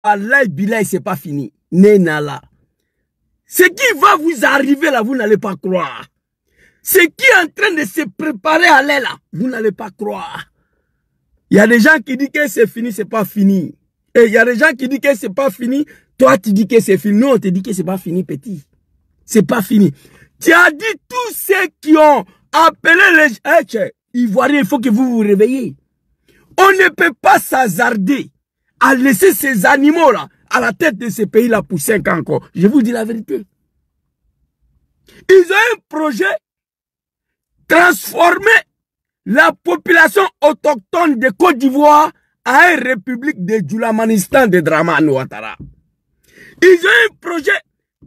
Allah Bilay, c'est pas fini. Nenala. Ce qui va vous arriver là, vous n'allez pas croire. Ce qui est en train de se préparer à aller là, vous n'allez pas croire. Il y a des gens qui disent que c'est fini, c'est pas fini. Et il y a des gens qui disent que c'est pas fini. Toi, tu dis que c'est fini. Nous, on te dit que c'est pas fini, petit. C'est pas fini. Tu as dit tous ceux qui ont appelé les Ivoiriens, il faut que vous vous réveillez. On ne peut pas s'hasarder à laisser ces animaux-là à la tête de ces pays-là pour 5 ans encore. Je vous dis la vérité. Ils ont un projet transformer la population autochtone de Côte d'Ivoire à une république de Djoulamanistan de Dramane Ouattara. Ils ont un projet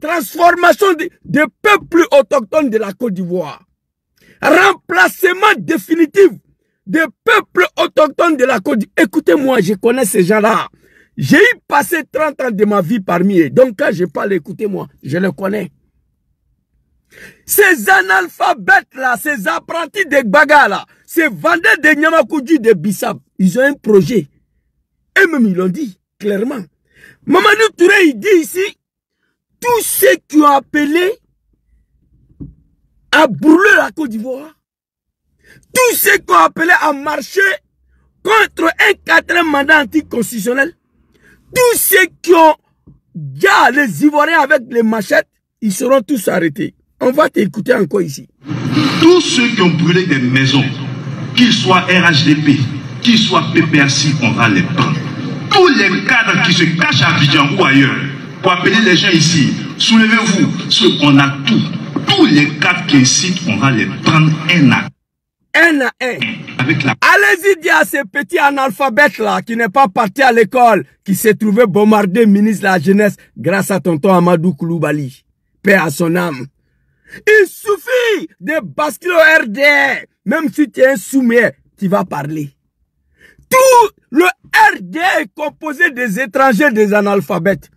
transformation de peuples autochtones de la Côte d'Ivoire. Remplacement définitif des peuples autochtones de la Côte d'Ivoire. Écoutez-moi, je connais ces gens-là. J'ai eu passé 30 ans de ma vie parmi eux. Donc quand je parle, écoutez-moi, je les connais. Ces analphabètes-là, ces apprentis de Baga là, ces vendeurs de Nyamakoudji de Bissap, ils ont un projet. Et même ils l'ont dit clairement. Mamadou Touré, il dit ici, tous ceux qui ont appelé à brûler la Côte d'Ivoire, tous ceux qui ont appelé à marcher contre un 4e mandat anticonstitutionnel, tous ceux qui ont déjà les Ivoiriens avec les machettes, ils seront tous arrêtés. On va t'écouter encore ici. Tous ceux qui ont brûlé des maisons, qu'ils soient RHDP, qu'ils soient PPRC, on va les prendre. Tous les cadres qui se cachent à Abidjan ou ailleurs, pour appeler les gens ici, soulevez-vous, on a tout. Tous les cadres qui incitent, on va les prendre un à un. Allez-y dire à ces petits analphabètes-là qui n'est pas parti à l'école, qui s'est trouvé bombardé ministre de la Jeunesse grâce à tonton Amadou Koulibaly. Paix à son âme. Il suffit de basculer au RDR. Même si tu es un soumis, tu vas parler. Tout le RDR est composé des étrangers, des analphabètes.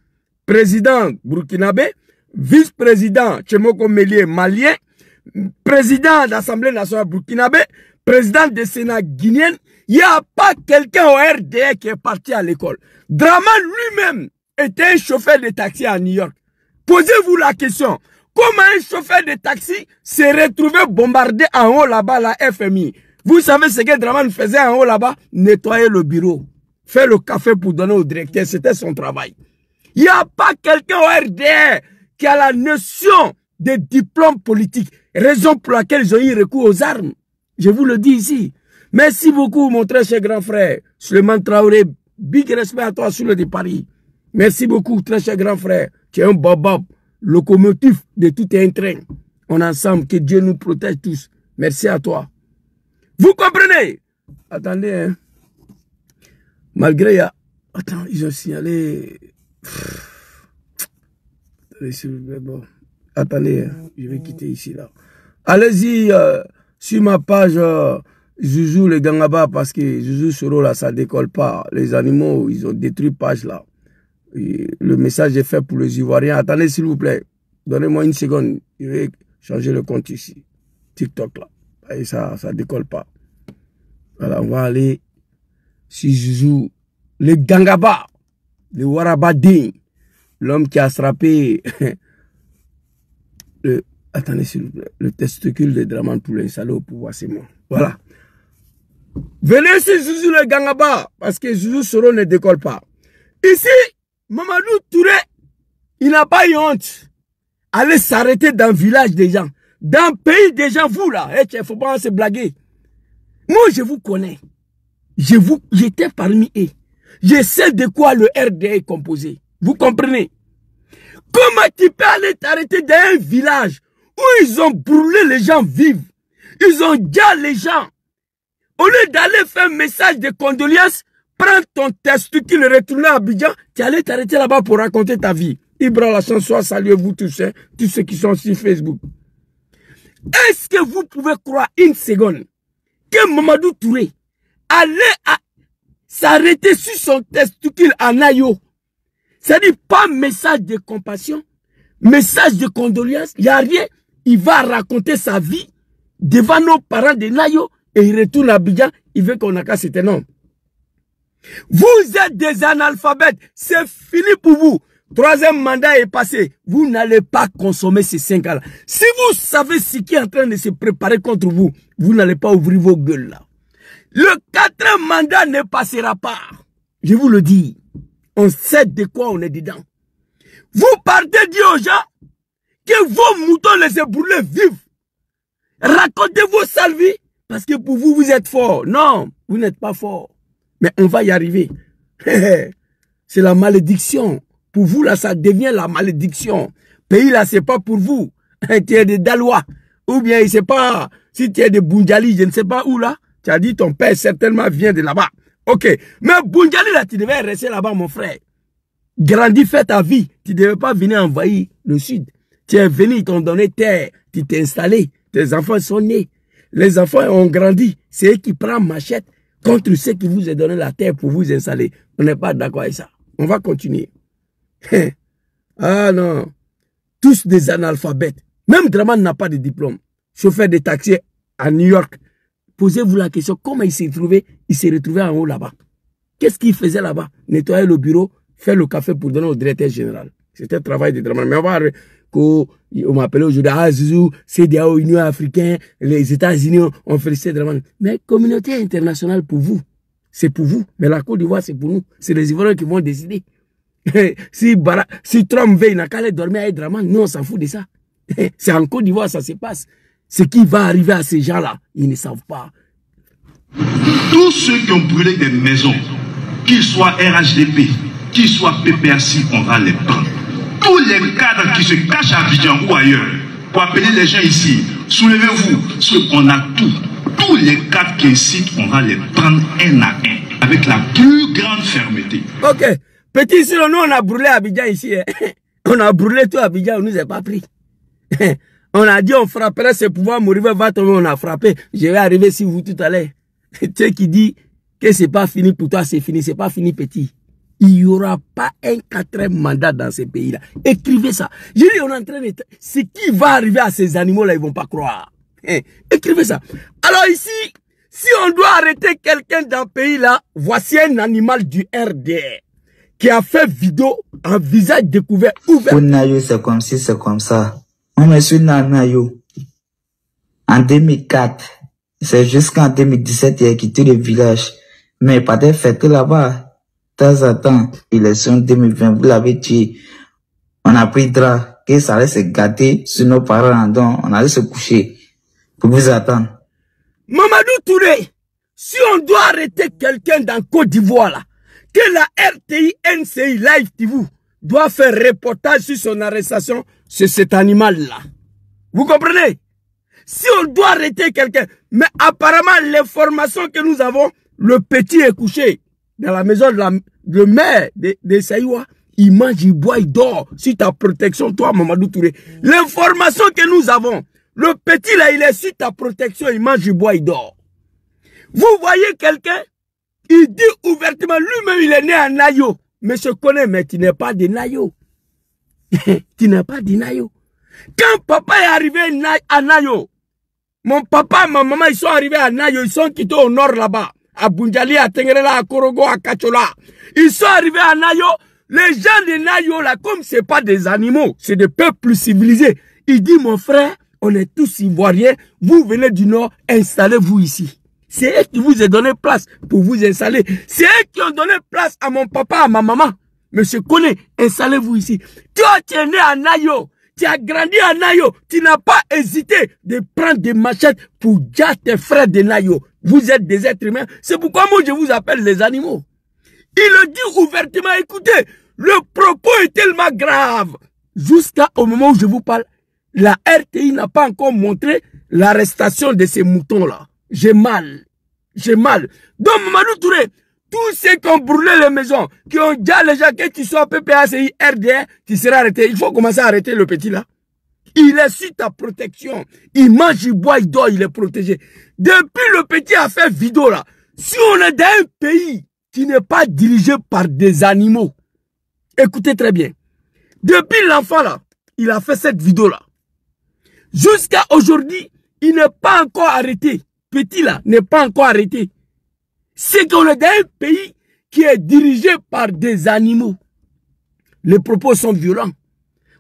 Président burkinabé, vice-président Tchemoko Mélié malien, président de l'Assemblée nationale burkinabé, président du Sénat guinéen. Il n'y a pas quelqu'un au RDR qui est parti à l'école. Dramane lui-même était un chauffeur de taxi à New York. Posez-vous la question. Comment un chauffeur de taxi s'est retrouvé bombardé en haut là-bas, la FMI? Vous savez ce que Dramane faisait en haut là-bas? Nettoyer le bureau. Faire le café pour donner au directeur. C'était son travail. Il n'y a pas quelqu'un au RDR qui a la notion de diplôme politique. Raison pour laquelle ils ont eu recours aux armes. Je vous le dis ici. Merci beaucoup, mon très cher grand frère. Suleiman Traoré, big respect à toi sur le de Paris. Merci beaucoup, très cher grand frère. Tu es un bob, locomotive de tout un train. On est ensemble, que Dieu nous protège tous. Merci à toi. Vous comprenez? Attendez, hein. Malgré... Attends, ils ont signalé... Bon. Attendez, hein. Je vais quitter ici, là. Allez-y sur ma page Zouzou le Gangaba, parce que Zouzou Soro, là, ça décolle pas. Les animaux, ils ont détruit page, là. Et le message est fait pour les Ivoiriens. Attendez, s'il vous plaît. Donnez-moi une seconde. Je vais changer le compte ici. TikTok, là. Et ça décolle pas. Voilà, on va aller sur Zouzou. Le Gangaba. Le Warabading. L'homme qui a frappé attendez, s'il vous plaît. Le testicule de Dramane pour l'installer au pouvoir, c'est moi. Voilà. Venez sur Zouzou le Gangaba. Parce que Zouzou Soro ne décolle pas. Ici, Mamadou Touré, il n'a pas eu honte. Allez s'arrêter dans le village des gens. Dans le pays des gens, vous là. Il ne faut pas se blaguer. Moi, je vous connais. J'étais parmi eux. Je sais de quoi le RDA est composé. Vous comprenez? Comment tu peux aller t'arrêter dans un village où ils ont brûlé les gens vifs? Ils ont déjà les gens. Au lieu d'aller faire un message de condoléances, prends ton testicule, retourne à Abidjan, tu allais t'arrêter là-bas pour raconter ta vie. Ibra la chanson, saluez-vous tous, hein, tous ceux qui sont sur Facebook. Est-ce que vous pouvez croire une seconde que Mamadou Touré allait s'arrêter sur son testicule en Ayo? C'est-à-dire pas message de compassion, message de condoléances, il n'y a rien. Il va raconter sa vie devant nos parents de Nayo et il retourne à Abidjan, il veut qu'on a qu'à cet homme. Vous êtes des analphabètes. C'est fini pour vous. 3e mandat est passé. Vous n'allez pas consommer ces 5 ans-là. Si vous savez ce qui est en train de se préparer contre vous, vous n'allez pas ouvrir vos gueules là. Le 4e mandat ne passera pas. Je vous le dis. On sait de quoi on est dedans. Vous partez dire aux gens que vos moutons les brûlés vivent. Racontez vos sales vies. Parce que pour vous, vous êtes fort. Non, vous n'êtes pas fort. Mais on va y arriver. C'est la malédiction. Pour vous, là, ça devient la malédiction. Pays, là, c'est pas pour vous. Tu es de Dalois. Ou bien, il sait pas, si tu es de Bunjali, je ne sais pas où, là. Tu as dit, ton père, certainement, vient de là-bas. Ok. Mais Bunjali, là, tu devais rester là-bas, mon frère. Grandis, fais ta vie. Tu ne devais pas venir envahir le sud. Tu es venu, ils t'ont donné terre. Tu t'es installé. Tes enfants sont nés. Les enfants ont grandi. C'est eux qui prennent machette contre ceux qui vous ont donné la terre pour vous installer. On n'est pas d'accord avec ça. On va continuer. Ah non. Tous des analphabètes. Même Draman n'a pas de diplôme. Chauffeur de taxi à New York. Posez-vous la question, comment il s'est trouvé? Il s'est retrouvé en haut là-bas. Qu'est-ce qu'il faisait là-bas? Nettoyer le bureau, faire le café pour donner au directeur général. C'était le travail de Draman. Mais on va qu'on m'appelait aujourd'hui, ah Zouzou, CEDEAO, Union africaine, les États-Unis ont félicité Draman. Mais communauté internationale pour vous, c'est pour vous. Mais la Côte d'Ivoire, c'est pour nous. C'est les Ivoiriens qui vont décider. Si Trump veut, il n'a qu'à aller dormir avec Draman. Nous, on s'en fout de ça. C'est en Côte d'Ivoire, ça se passe. Ce qui va arriver à ces gens-là, ils ne savent pas. Tous ceux qui ont brûlé des maisons, qu'ils soient RHDP, qu'ils soient PPRC, on va les prendre. Tous les cadres qui se cachent à Abidjan ou ailleurs, pour appeler les gens ici, soulevez-vous, on a tout. Tous les cadres qui incitent, on va les prendre un à un, avec la plus grande fermeté. Ok. Petit, sinon nous on a brûlé Abidjan ici. Hein. On a brûlé tout Abidjan, on ne nous a pas pris. On a dit on frapperait ce pouvoir, Morive va tomber, on a frappé. Je vais arriver sur vous tout à l'heure. Tu sais qui dit que c'est pas fini pour toi, c'est fini, c'est pas fini petit. Il n'y aura pas un 4e mandat dans ce pays-là. Écrivez ça. Je dis, on est en train de... Ce qui va arriver à ces animaux-là, ils ne vont pas croire. Écrivez ça. Alors ici, si on doit arrêter quelqu'un dans ce pays-là, voici un animal du RDR qui a fait vidéo en visage découvert ouvert. Pour Nayo, c'est comme si, c'est comme ça. On me suit dans Nayo. En 2004, c'est jusqu'en 2017, il a quitté le village. Mais pas de fête là-bas. De temps en temps, élection 2020, vous l'avez dit, on a pris drap, que ça allait se gâter sur nos parents, donc on allait se coucher pour vous attendre. Mamadou Touré, si on doit arrêter quelqu'un dans Côte d'Ivoire là, que la RTI NCI Live TV doit faire reportage sur son arrestation, c'est cet animal-là. Vous comprenez? Si on doit arrêter quelqu'un, mais apparemment l'information que nous avons, le petit est couché dans la maison de maire de Saïwa, il mange, il boit, il dort. Sur ta protection, toi, Mamadou Touré. L'information que nous avons, le petit là, il est sur ta protection, il mange, il boit, il dort. Vous voyez quelqu'un, il dit ouvertement, lui-même, il est né à Nayo. Mais je connais, mais tu n'es pas de Nayo. Tu n'es pas de Nayo. Quand papa est arrivé à Nayo, mon papa, ma maman, ils sont arrivés à Nayo, ils sont quittés au nord là-bas. À Bunjali, à Tengerela, à Korogo, à Kachola. Ils sont arrivés à Nayo. Les gens de Nayo, là, comme c'est pas des animaux, c'est des peuples civilisés. Il dit, mon frère, on est tous ivoiriens. Vous venez du nord, installez-vous ici. C'est eux qui vous ont donné place pour vous installer. C'est eux qui ont donné place à mon papa, à ma maman. Monsieur Kone, installez-vous ici. Toi, tu es né à Nayo. Tu as grandi à Nayo. Tu n'as pas hésité de prendre des machettes pour dire tes frères de Nayo. Vous êtes des êtres humains. C'est pourquoi moi je vous appelle les animaux. Il le dit ouvertement. Écoutez, le propos est tellement grave. Jusqu'au moment où je vous parle, la RTI n'a pas encore montré l'arrestation de ces moutons-là. J'ai mal. J'ai mal. Donc, Mamadou Touré, tous ceux qui ont brûlé les maisons, qui ont dit à les gens que tu sois PPACI, RDR, tu seras arrêté. Il faut commencer à arrêter le petit là. Il est sur ta protection. Il mange, il boit, il dort, il est protégé. Depuis le petit a fait vidéo là. Si on est dans un pays qui n'est pas dirigé par des animaux, écoutez très bien. Depuis l'enfant là, il a fait cette vidéo là. Jusqu'à aujourd'hui, il n'est pas encore arrêté. Petit là n'est pas encore arrêté. C'est qu'on est dans un pays qui est dirigé par des animaux. Les propos sont violents.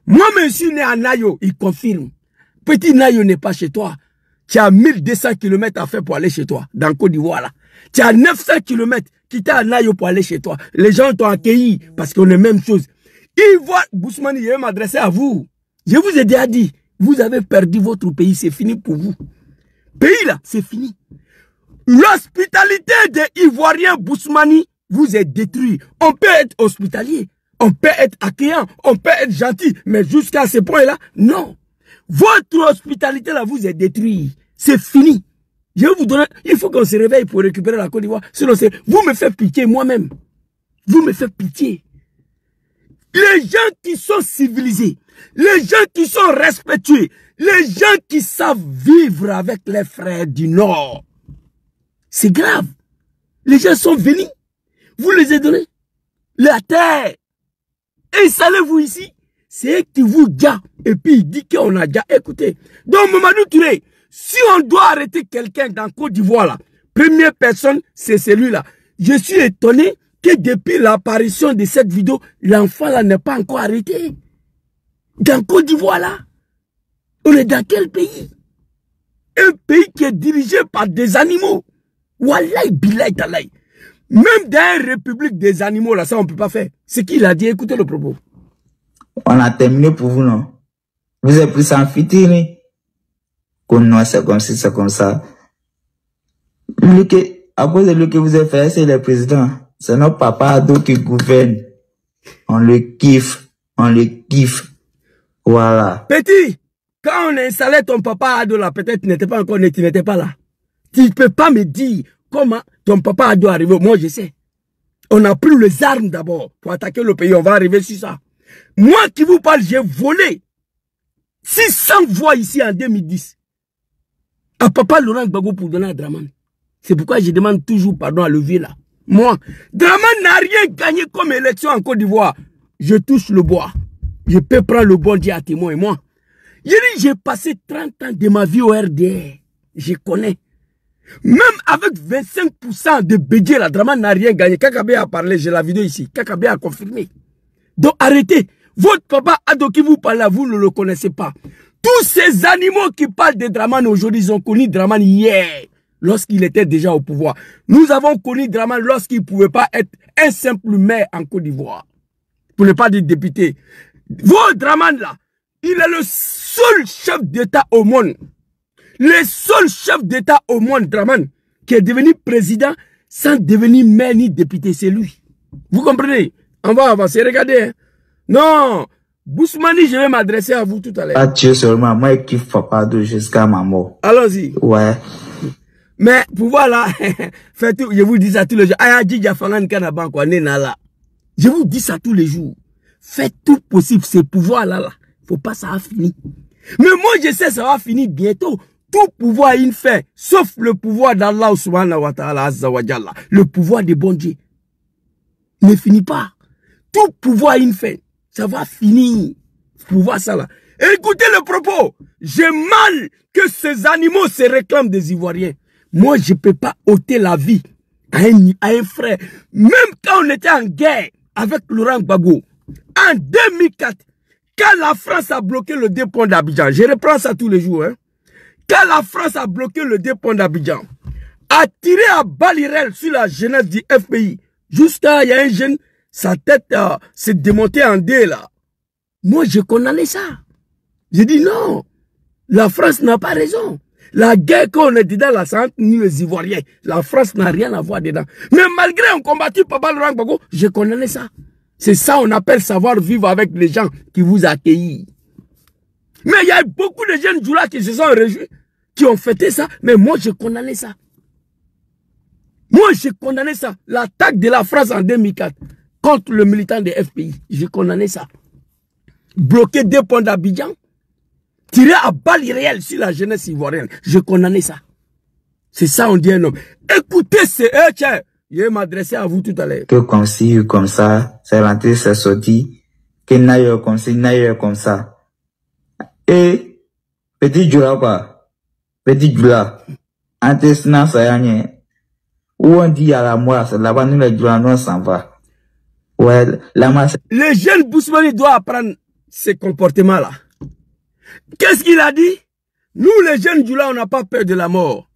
Moi, je suis né à Nayo, il confirme. Petit Nayo n'est pas chez toi. Tu as 1200 km à faire pour aller chez toi, dans Côte d'Ivoire là. Tu as 900 km quitter à Nayo pour aller chez toi. Les gens t'ont accueilli parce qu'on est même chose. Ivoire, Bousmani, je vais m'adresser à vous. Je vous ai déjà dit, vous avez perdu votre pays, c'est fini pour vous. Pays là, c'est fini. L'hospitalité des Ivoiriens, Bousmani, vous est détruit. On peut être hospitalier, on peut être accueillant, on peut être gentil, mais jusqu'à ce point-là, non. Votre hospitalité là, vous est détruit. C'est fini. Je vais vous donner, il faut qu'on se réveille pour récupérer la Côte d'Ivoire. Sinon, vous me faites pitié moi-même. Vous me faites pitié. Les gens qui sont civilisés, les gens qui sont respectueux, les gens qui savent vivre avec les frères du Nord, c'est grave. Les gens sont venus, vous les avez donnés la terre. Installez-vous ici. C'est eux qui vous gardent. Et puis il dit qu'on a déjà écouté. Donc Mamadou Touré, si on doit arrêter quelqu'un dans Côte d'Ivoire là, première personne, c'est celui-là. Je suis étonné que depuis l'apparition de cette vidéo, l'enfant là n'est pas encore arrêté. Dans Côte d'Ivoire là, on est dans quel pays? Un pays qui est dirigé par des animaux. Wallahi billahi talahi. Même dans une république des animaux là, ça on ne peut pas faire. C'est qu'il a dit, écoutez le propos. On a terminé pour vous, non? Vous êtes plus en fitini. Comme non, c'est comme si, c'est comme ça. À cause de lui que vous avez fait, c'est le président. C'est notre papa Ado qui gouverne. On le kiffe. On le kiffe. Voilà. Petit, quand on a installé ton papa Ado là, peut-être tu n'étais pas encore né, tu n'étais pas là. Tu ne peux pas me dire comment ton papa Ado est arrivé. Moi, je sais. On a pris les armes d'abord pour attaquer le pays. On va arriver sur ça. Moi qui vous parle, j'ai volé 600 voix ici en 2010. À papa Laurent Gbagbo pour donner à Dramane. C'est pourquoi je demande toujours pardon à le vieux là. Moi, Dramane n'a rien gagné comme élection en Côte d'Ivoire. Je touche le bois. Je peux prendre le bon Dieu à témoin et moi. J'ai passé 30 ans de ma vie au RDR. Je connais. Même avec 25% de budget, la Dramane n'a rien gagné. Kakabé a parlé, j'ai la vidéo ici. Kakabé a confirmé. Donc arrêtez. Votre papa Ado qui vous parle là, vous ne le connaissez pas. Tous ces animaux qui parlent de Dramane aujourd'hui, ils ont connu Dramane hier, lorsqu'il était déjà au pouvoir. Nous avons connu Dramane lorsqu'il ne pouvait pas être un simple maire en Côte d'Ivoire. Pour ne pas dire député. Votre Dramane là, il est le seul chef d'État au monde. Le seul chef d'État au monde, Dramane, qui est devenu président sans devenir maire ni député, c'est lui. Vous comprenez? On va avancer, regardez. Hein. Non, Bousmani, je vais m'adresser à vous tout à l'heure. Pas Dieu seulement, moi je kiffe papa Ado jusqu'à ma mort. Allons-y. Ouais. Mais pour voir là, faites tout, je vous dis ça tous les jours. Je vous dis ça tous les jours. Faites tout possible, ces pouvoirs-là. Là. Faut pas ça a fini. Mais moi je sais ça va finir bientôt. Tout pouvoir a une fin, sauf le pouvoir d'Allah subhanahu wa ta'ala azza wa jalla. Le pouvoir de bon Dieu ne finit pas. Tout pouvoir a une fin. Ça va finir. Pouvoir ça là. Écoutez le propos. J'ai mal que ces animaux se réclament des Ivoiriens. Moi, je ne peux pas ôter la vie à un frère. Même quand on était en guerre avec Laurent Gbagbo, en 2004, quand la France a bloqué le dépôt d'Abidjan, je reprends ça tous les jours, hein. Quand la France a bloqué le dépôt d'Abidjan, a tiré à balles réelles sur la jeunesse du FPI, jusqu'à il y a un jeune, sa tête s'est démontée en deux là. Moi, je condamnais ça. J'ai dit non, la France n'a pas raison. La guerre qu'on est dedans, là, c'est entre nous les Ivoiriens. La France n'a rien à voir dedans. Mais malgré on combattu Papa Laurent Gbagbo, je condamnais ça. C'est ça on appelle savoir vivre avec les gens qui vous accueillent. Mais il y a beaucoup de jeunes jours-là qui se sont réjouis, qui ont fêté ça, mais moi, je condamnais ça. Moi, j'ai condamné ça. L'attaque de la France en 2004 contre le militant des FPI. J'ai condamné ça. Bloquer des ponts d'Abidjan. Tirer à balles réelles sur la jeunesse ivoirienne. Je condamné ça. C'est ça, on dit un homme. Écoutez, c'est eux, tiens. Je vais m'adresser à vous tout à l'heure. Que comme ci, comme ça, c'est rentré, c'est sorti. Que n'aille comme ci, n'aille comme ça. Et, petit Djoula quoi. Petit Djoula. Antesna, ça y est. Où on dit à la mort, c'est là-bas, nous les Djoula, on s'en va. Ouais, la masse. Les jeunes Bousmani doivent apprendre ces comportements-là. Qu'est-ce qu'il a dit? Nous, les jeunes Djoula, on n'a pas peur de la mort.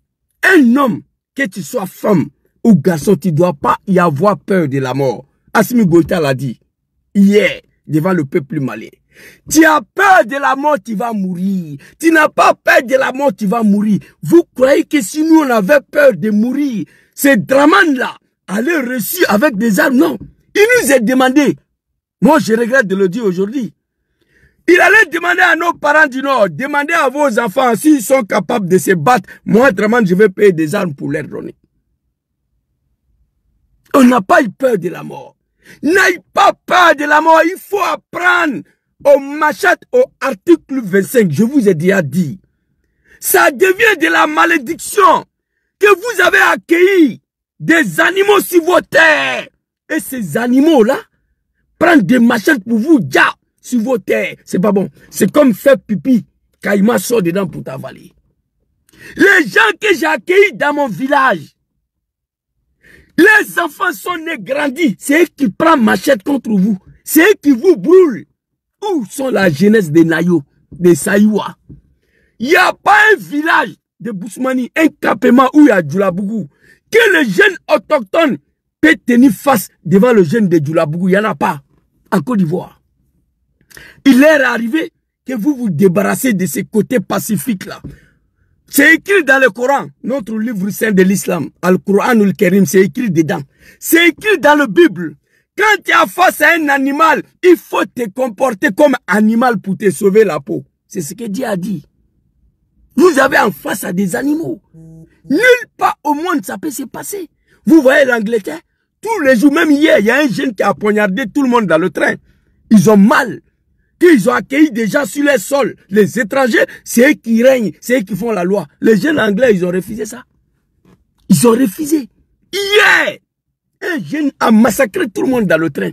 Un homme, que tu sois femme ou garçon, tu ne dois pas y avoir peur de la mort. Assimi Goïta l'a dit hier devant le peuple malien. Tu as peur de la mort, tu vas mourir. Tu n'as pas peur de la mort, tu vas mourir. Vous croyez que si nous, on avait peur de mourir, ces Draman-là allaient reçu avec des armes? Non. Il nous a demandé, moi je regrette de le dire aujourd'hui, il allait demander à nos parents du Nord, demandez à vos enfants s'ils sont capables de se battre. Moi, Draman, je vais payer des armes pour leur donner. On n'a pas eu peur de la mort. N'aie pas peur de la mort. Il faut apprendre au Machat, au article 25. Je vous ai déjà dit. Ça devient de la malédiction que vous avez accueilli des animaux sur vos terres. Et ces animaux-là prennent des machettes pour vous, ja, sur vos terres. C'est pas bon. C'est comme faire pipi. Caïma sort dedans pour t'avaler. Les gens que j'ai accueillis dans mon village, les enfants sont nés grandis. C'est eux qui prennent machette contre vous. C'est eux qui vous brûlent. Où sont la jeunesse des Nayo, des Saïwa? Il n'y a pas un village de Bousmani, un campement où il y a Djoulabougou, que le jeune autochtone peut tenir face devant le jeune de Djoulabougou. Il n'y en a pas en Côte d'Ivoire. Il est arrivé que vous vous débarrassez de ces côtés pacifiques-là. C'est écrit dans le Coran, notre livre saint de l'islam, Al-Qur'an al-Karim, c'est écrit dedans. C'est écrit dans la Bible. Quand tu as face à un animal, il faut te comporter comme animal pour te sauver la peau. C'est ce que Dieu a dit. Vous avez en face à des animaux. Nulle part au monde ça peut se passer. Vous voyez l'Angleterre, tous les jours, même hier, il y a un jeune qui a poignardé tout le monde dans le train. Ils ont mal. Qu'ils ont accueilli des gens sur les sols. Les étrangers, c'est eux qui règnent, c'est eux qui font la loi. Les jeunes anglais, ils ont refusé ça. Ils ont refusé. Hier, un jeune a massacré tout le monde dans le train.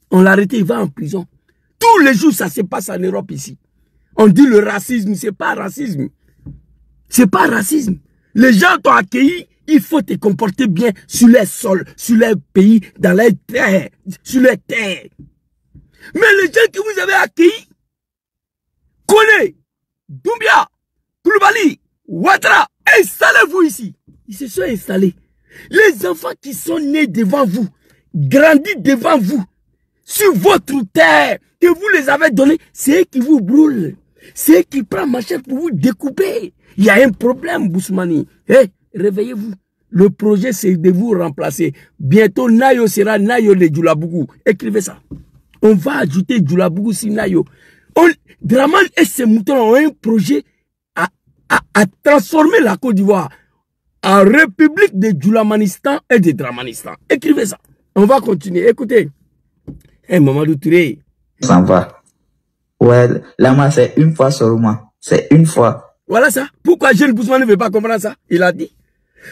On l'a arrêté, il va en prison. Tous les jours, ça se passe en Europe ici. On dit le racisme, c'est pas racisme. C'est pas racisme. Les gens t'ont accueilli, il faut te comporter bien sur les sols, sur les pays, dans les terres, sur les terres. Mais les gens que vous avez accueillis, Kone, Doumbia, Koulibaly, Ouattara, installez-vous ici. Ils se sont installés. Les enfants qui sont nés devant vous, grandis devant vous, sur votre terre, que vous les avez donnés, c'est eux qui vous brûlent. C'est eux qui prennent machette pour vous découper. Il y a un problème, Bousmani. Hey, réveillez-vous. Le projet, c'est de vous remplacer. Bientôt, Nayo sera Nayo de Djoulabougou. Écrivez ça. On va ajouter Djoulabougou sur Nayo. Draman et ses moutons ont un projet à transformer la Côte d'Ivoire en république de Djoulamanistan et de Dramanistan. Écrivez ça. On va continuer. Écoutez. Hey, Mamadou Touré. On s'en va. Ouais, là, c'est une fois seulement. C'est une fois. Voilà ça. Pourquoi jeune Bousmane ne veut pas comprendre ça? Il a dit.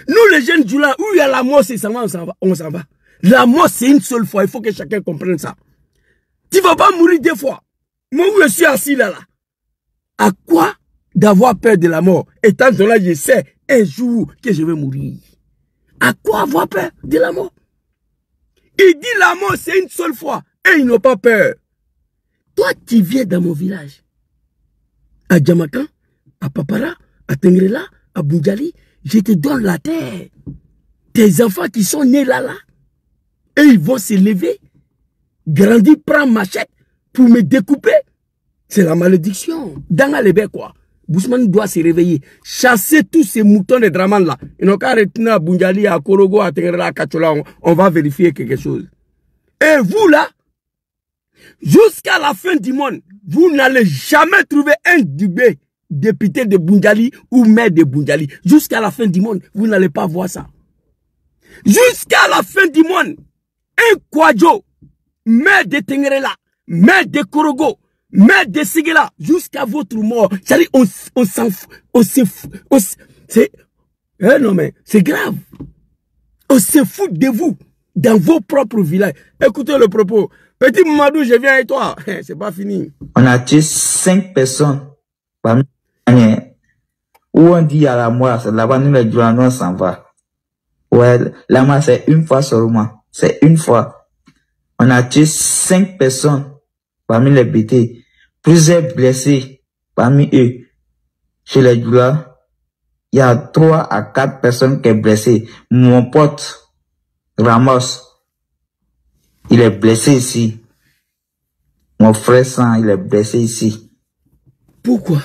Nous, les jeunes Djoula, où il y a la mort, c'est ça, on s'en va. On s'en va. La mort, c'est une seule fois. Il faut que chacun comprenne ça. Tu ne vas pas mourir deux fois. Moi, où je suis assis là. À quoi d'avoir peur de la mort? Étant donné que je sais un jour que je vais mourir. À quoi avoir peur de la mort? Il dit la mort, c'est une seule fois. Et ils n'ont pas peur. Toi, tu viens dans mon village. À Djamakan, à Papara, à Tengrela, à Bounjali, je te donne la terre. Tes enfants qui sont nés là, et ils vont se lever, grandir, prendre machette pour me découper. C'est la malédiction. Dans les quoi. Bousmane doit se réveiller, chasser tous ces moutons de Draman là. Ils n'ont qu'à retenir à Bounjali, à Korogo, à Tengrela, à Kachola. On va vérifier quelque chose. Et vous là, jusqu'à la fin du monde, vous n'allez jamais trouver un Dubé, député de Bounjali ou maire de Bounjali. Jusqu'à la fin du monde, vous n'allez pas voir ça. Jusqu'à la fin du monde, un Kwadjo, maire de Tengrela, maire de Korogo, maire de Sigela, jusqu'à votre mort. C'est-à-dire, on s'en fout. Non mais, c'est grave. On se fout de vous, dans vos propres villages. Écoutez le propos. Petit Mamadou, je viens avec toi. C'est pas fini. On a tué 5 personnes. Où on dit à la mort, c'est là-bas, nous les Djoula, on s'en va. Ouais, là, c'est une fois seulement. C'est une fois. On a tué 5 personnes parmi les BT. Plusieurs blessés parmi eux. Chez les Djoula, il y a 3 à 4 personnes qui sont blessées. Mon pote, Ramos, il est blessé ici. Mon frère San, il est blessé ici. Pourquoi?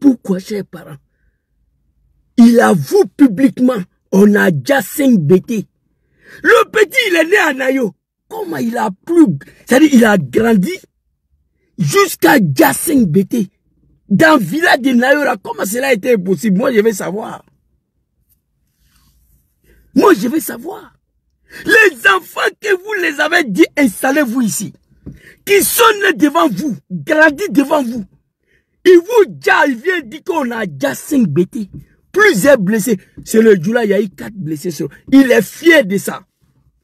Pourquoi, chers parents? Il avoue publiquement, on a déjà 5 BT. Le petit, il est né à Nayo. Comment il a plu? C'est-à-dire, il a grandi jusqu'à déjà 5 BT. Dans le village de Nayo, là, comment cela a été possible? Moi, je vais savoir. Moi, je vais savoir. Les enfants que vous les avez dit, installez-vous ici. Qui sont nés devant vous, grandis devant vous. Il vous dit, il vient dire qu'on a déjà 5 BT. Plusieurs blessés. C'est le jour là, il y a eu 4 blessés. Il est fier de ça.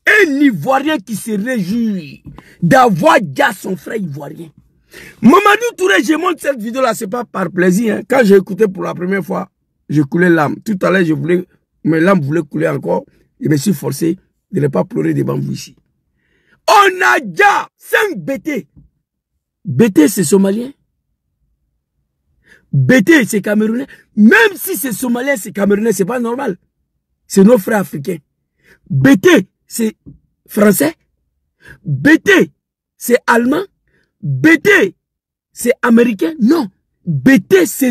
Un Ivoirien qui se réjouit d'avoir déjà son frère Ivoirien. Mamadou Touré, je montre cette vidéo là, c'est pas par plaisir. Hein. Quand j'ai écouté pour la première fois, je coulais l'âme. Tout à l'heure, mes larmes voulaient couler encore. Je me suis forcé de ne pas pleurer devant vous ici. On a déjà 5 BT. BT, c'est somalien. BT, c'est camerounais. Même si c'est somalien, c'est camerounais, c'est pas normal. C'est nos frères africains. BT, c'est français. BT, c'est allemand. BT, c'est américain. Non. BT, c'est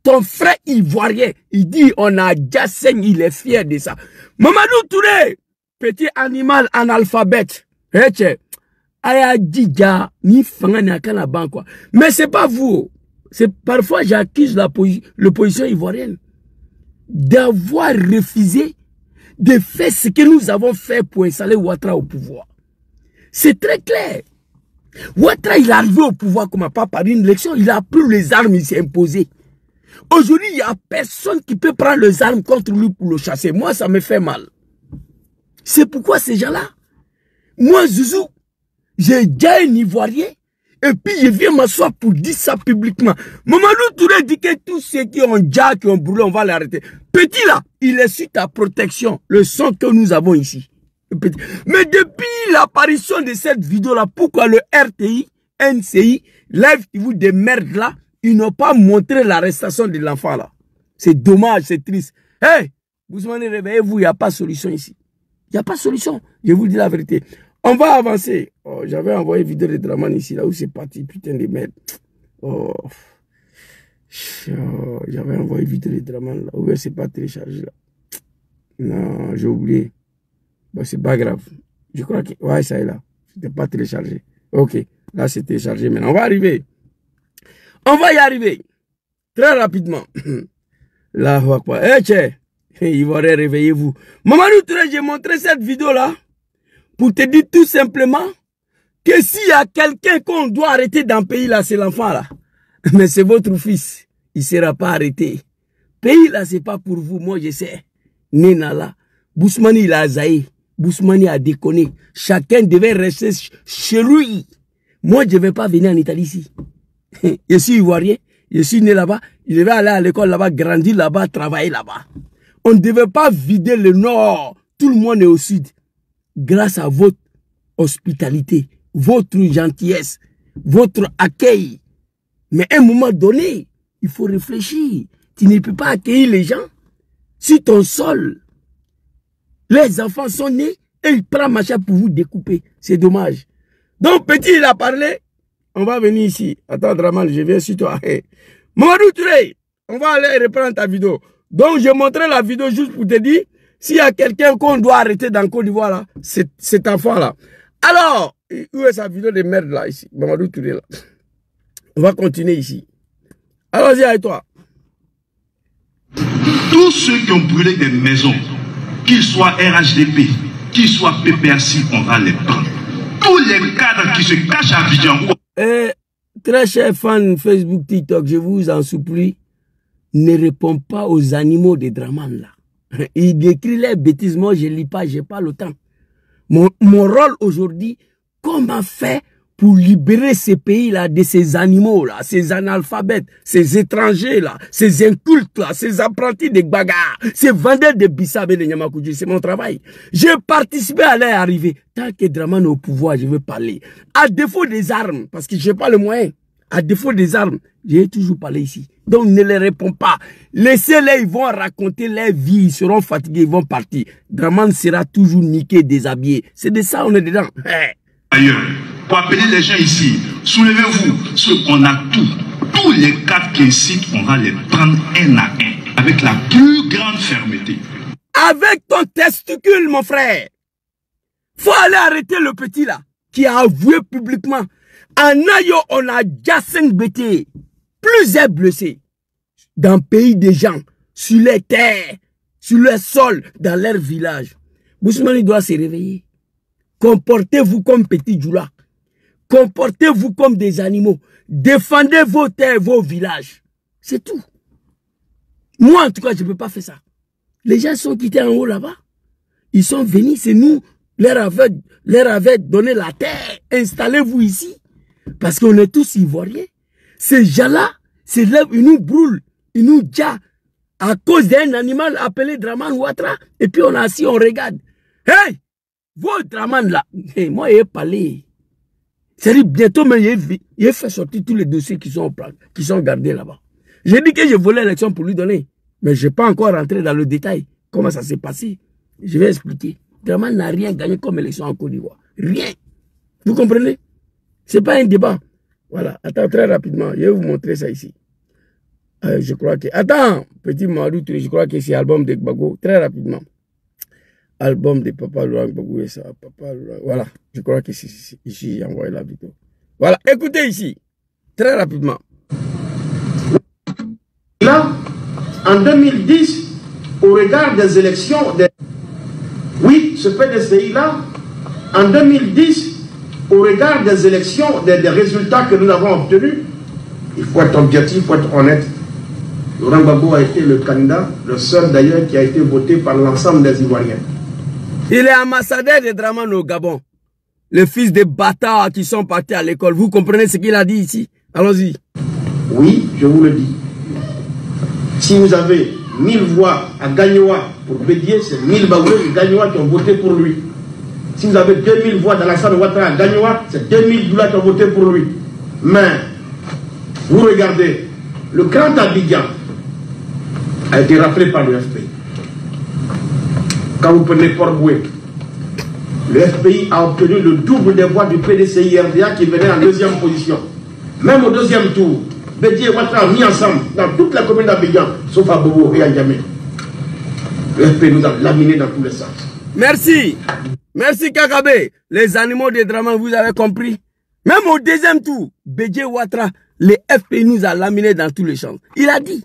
ton frère ivoirien. Il dit, on a déjà 5, il est fier de ça. Mamadou Touré, petit animal analphabète. Mais c'est pas vous. Parfois j'accuse l'opposition ivoirienne d'avoir refusé de faire ce que nous avons fait pour installer Ouattara au pouvoir. C'est très clair. Ouattara, il est arrivé au pouvoir comme pas par une élection. Il a pris les armes, il s'est imposé. Aujourd'hui, il n'y a personne qui peut prendre les armes contre lui pour le chasser. Moi, ça me fait mal. C'est pourquoi ces gens-là, moi, Zouzou, j'ai déjà un Ivoirien, et puis je viens m'asseoir pour dire ça publiquement. Mamadou Touré dit que tous ceux qui ont déjà, qui ont brûlé, on va l'arrêter. Petit là, il est sur ta protection, le son que nous avons ici. Petit. Mais depuis l'apparition de cette vidéo-là, pourquoi le RTI, NCI, Live TV de merde là, ils n'ont pas montré l'arrestation de l'enfant là? C'est dommage, c'est triste. Hey, Bousmane, réveillez-vous, il n'y a pas de solution ici. Il n'y a pas de solution, je vous dis la vérité. On va avancer. Oh, j'avais envoyé vidéo de Draman ici, là où c'est parti, putain de merde. Oh. J'avais envoyé vidéo de Draman, là où c'est pas téléchargé, là. Non, j'ai oublié. Bon, c'est pas grave. Je crois que, ouais, ça est là. C'était pas téléchargé. Ok, là c'est téléchargé. Maintenant, on va arriver. On va y arriver. Très rapidement. Là, on va quoi? Eh, tiens. Ivoirien, réveillez-vous. Mamadou Touré, j'ai montré cette vidéo-là pour te dire tout simplement que s'il y a quelqu'un qu'on doit arrêter dans le pays, là, c'est l'enfant, là. Mais c'est votre fils. Il ne sera pas arrêté. Pays, là, c'est pas pour vous. Moi, je sais. Nena, là. Bousmani, il a zaï. Bousmani a déconné. Chacun devait rester chez lui. Moi, je ne vais pas venir en Italie ici. Je suis ivoirien. Je suis né là-bas. Je vais aller à l'école là-bas, grandir là-bas, travailler là-bas. On ne devait pas vider le nord. Tout le monde est au sud. Grâce à votre hospitalité, votre gentillesse, votre accueil. Mais à un moment donné, il faut réfléchir. Tu ne peux pas accueillir les gens sur ton sol. Les enfants sont nés et ils prennent machin pour vous découper. C'est dommage. Donc, petit, il a parlé. On va venir ici. Attends, Draman, je viens sur toi. Hey. Mamadou Touré, on va aller reprendre ta vidéo. Donc, je montrais la vidéo juste pour te dire, s'il y a quelqu'un qu'on doit arrêter dans le Côte d'Ivoire, là, c'est cet enfant-là. Alors, où est sa vidéo de merde, là, ici? Mamadou Touré, là. On va continuer ici. Allons-y avec toi. Tous ceux qui ont brûlé des maisons, qu'ils soient RHDP, qu'ils soient PPRC, on va les prendre. Tous les cadres qui se cachent à Abidjan. Très chers fans Facebook, TikTok, je vous en supplie, ne réponds pas aux animaux de Draman là. Il décrit les bêtises, moi je ne lis pas, je n'ai pas le temps. Mon rôle aujourd'hui, comment faire pour libérer ces pays-là de ces animaux-là, ces analphabètes, ces étrangers-là, ces incultes-là, ces apprentis de bagarres, ces vendeurs de bissab et de Nyamakoudji. C'est mon travail. J'ai participé à leur arrivée. Tant que Dramane est au pouvoir, je veux parler. À défaut des armes, parce que je n'ai pas le moyen, à défaut des armes, j'ai toujours parlé ici. Donc ne les réponds pas. Laissez-les, ils vont raconter leur vie, ils seront fatigués, ils vont partir. Dramane sera toujours niqué, déshabillé. C'est de ça on est dedans. Ailleurs, pour appeler les gens ici, soulevez-vous, ceux qu'on a tous les cadres qui incitent, on va les prendre un à un, avec la plus grande fermeté. Avec ton testicule, mon frère. Faut aller arrêter le petit là, qui a avoué publiquement. En Ayo, on a déjà 5 bêtés, plusieurs blessés, dans le pays des gens, sur les terres, sur le sol, dans leur village. Boussoumani doit se réveiller. Comportez-vous comme petit Djoula. Comportez-vous comme des animaux. Défendez vos terres, vos villages. C'est tout. Moi, en tout cas, je ne peux pas faire ça. Les gens sont quittés en haut là-bas. Ils sont venus, c'est nous, leur avait donné la terre. Installez-vous ici. Parce qu'on est tous ivoiriens. Ces gens-là se lèvent, ils nous brûlent, ils nous djent à cause d'un animal appelé Dramane Ouattara. Et puis on est assis, on regarde. Hey! Vos Dramane là, hey, moi j'ai parlé. C'est-à-dire bientôt, mais il fait sortir tous les dossiers qui sont gardés là-bas. J'ai dit que je voulais l'élection pour lui donner. Mais je n'ai pas encore rentré dans le détail. Comment ça s'est passé? Je vais expliquer. Dramane n'a rien gagné comme élection en Côte d'Ivoire. Rien. Vous comprenez? Ce n'est pas un débat. Voilà. Attends, très rapidement. Je vais vous montrer ça ici. Je crois que... Attends, petit Mamadou, je crois que c'est l'album de Gbagbo. Très rapidement. Album de Papa Laurent Gbagbo et ça. Papa Laurent. Voilà. Je crois que c'est ici. J'ai envoyé la vidéo. Voilà. Écoutez ici. Très rapidement. Là, en 2010, au regard des élections... Oui, ce PDCI-là, en 2010, au regard des élections, des résultats que nous avons obtenus, il faut être objectif, il faut être honnête. Laurent Gbagbo a été le candidat, le seul d'ailleurs qui a été voté par l'ensemble des Ivoiriens. Il est ambassadeur de Dramane au Gabon. Les fils de bâtards qui sont partis à l'école. Vous comprenez ce qu'il a dit ici? Allons-y. Oui, je vous le dis. Si vous avez 1000 voix à Gagnoa pour Bédier, c'est 1000 Baoulés de Gagnoa qui ont voté pour lui. Si vous avez 2000 voix d'Alassane Ouattara à Gagnoa, c'est 2000 Doula qui ont voté pour lui. Mais, vous regardez, le Grand Abidjan a été rappelé par le FPI. Quand vous prenez Port-Boué, le FPI a obtenu le double des voix du PDCI-RDA qui venait en deuxième position. Même au deuxième tour, Bédier et Ouattara mis ensemble dans toute la commune d'Abidjan, sauf à Bobo et à Niamey. Le FPI nous a laminés dans tous les sens. Merci. Merci Kakabe. Les animaux de Dramane, vous avez compris. Même au deuxième tour, Bédier Ouattara, le FPI nous a laminés dans tous les champs. Il a dit,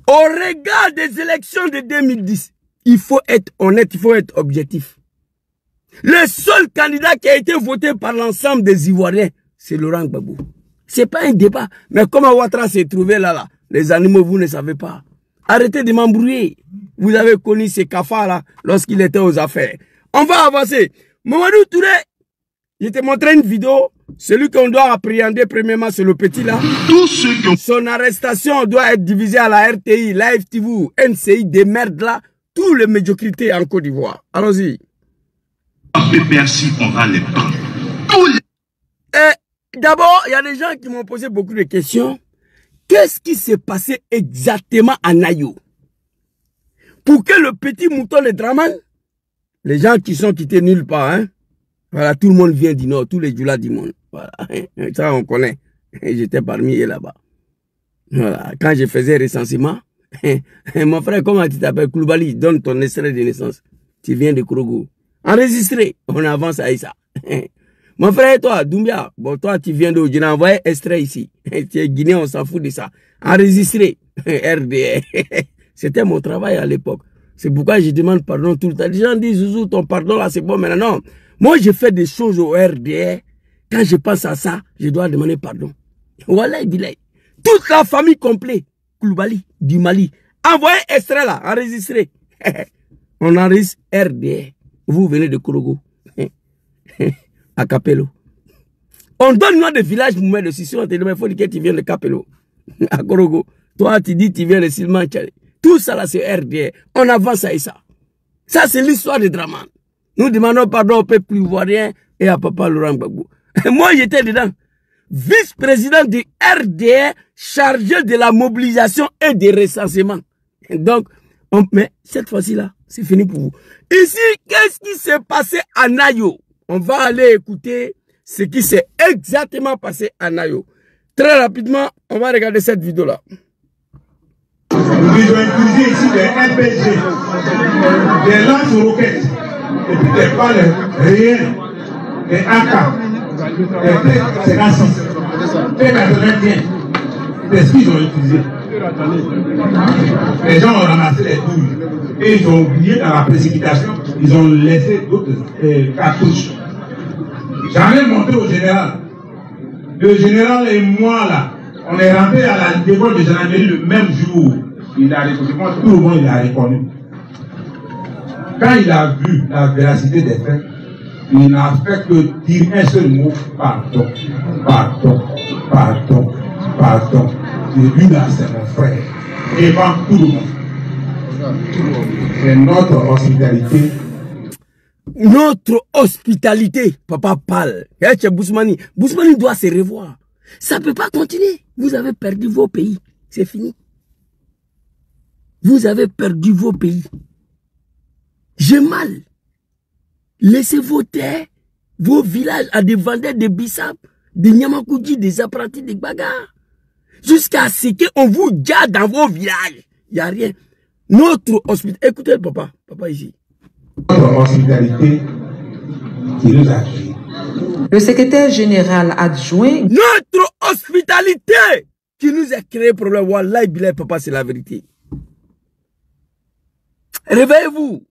au regard des élections de 2010, il faut être honnête, il faut être objectif. Le seul candidat qui a été voté par l'ensemble des Ivoiriens, c'est Laurent Gbagbo. C'est pas un débat. Mais comment Ouattara s'est trouvé là, les animaux, vous ne savez pas. Arrêtez de m'embrouiller. Vous avez connu ces cafards-là lorsqu'il était aux affaires. On va avancer. Mamadou Touré, je t'ai montré une vidéo. Celui qu'on doit appréhender premièrement, c'est le petit là. Tous ceux qui ont... Son arrestation doit être divisée à la RTI, la FTV, NCI, des merdes là. Tous les médiocrités en Côte d'Ivoire. Allons-y. PPRC, on va les prendre. Tous les... D'abord, il y a des gens qui m'ont posé beaucoup de questions. Qu'est-ce qui s'est passé exactement à Nayo? Pour que le petit mouton de Dramane, les gens qui sont quittés nulle part, hein, voilà, tout le monde vient du Nord, tous les Djoula du monde. Voilà, ça on connaît. J'étais parmi eux là-bas. Voilà, quand je faisais recensement, mon frère, comment tu t'appelles? Koulibaly, donne ton extrait de naissance. Tu viens de Krogo. Enregistré, on avance à ça. Mon frère, toi, Doumbia, bon, toi, tu viens d'où? Je l'ai envoyé extrait ici. Tu es Guinéen, on s'en fout de ça. Enregistré, RDR. C'était mon travail à l'époque. C'est pourquoi je demande pardon tout le temps. Les gens disent, Zouzou, ton pardon là, c'est bon, mais non. Moi, je fais des choses au RDR. Quand je pense à ça, je dois demander pardon. Voilà, il est. Toute la famille complète, Koulibaly, du Mali. Envoyez extrait là, enregistré. On enregistre RDR. Vous venez de Kourogo. À Capello. On donne nom des villages pour mettre dessus. Si on te demande, il faut dire que tu viens de Capello. À Korogo. Toi, tu dis que tu viens de Silman Tchale. Tout ça là, c'est RDR. On avance à ça. Ça, c'est l'histoire de Draman. Nous demandons pardon au peuple ivoirien et à Papa Laurent Gbagbo. Moi, j'étais dedans. Vice-président du RDR chargé de la mobilisation et des recensements. Donc, mais cette fois-ci là, c'est fini pour vous. Ici, qu'est-ce qui s'est passé à Nayo? On va aller écouter ce qui s'est exactement passé à Nayo. Très rapidement, on va regarder cette vidéo-là. Ils ont utilisé ici des RPG, des lance-roquettes, et puis des balles réelles, des AK, des T-56, T-81, c'est ce qu'ils ont utilisé. Les gens ont ramassé les douilles et ils ont oublié dans la précipitation, ils ont laissé d'autres cartouches. J'en ai montré au général. Le général et moi là, on est rentré à la l'école de gendarmerie le même jour. Il a reconnu, tout le monde il a reconnu. Quand il a vu la véracité des faits, il n'a fait que dire un seul mot, pardon, pardon, pardon, pardon. Et lui là, c'est mon frère. Devant tout le monde. C'est notre hospitalité. Notre hospitalité, papa parle. Bousmani doit se revoir. Ça ne peut pas continuer. Vous avez perdu vos pays. C'est fini. Vous avez perdu vos pays. J'ai mal. Laissez vos terres, vos villages à des vendeurs de bissap, des Nyamakoudji, des apprentis de bagarres. Jusqu'à ce qu'on vous garde dans vos villages. Il n'y a rien. Notre hospitalité. Écoutez le papa. Papa ici. Notre hospitalité qui nous a créés. Le secrétaire général adjoint. Notre hospitalité qui nous a créé problème. Wallah, bilay, papa, c'est la vérité. Réveillez-vous.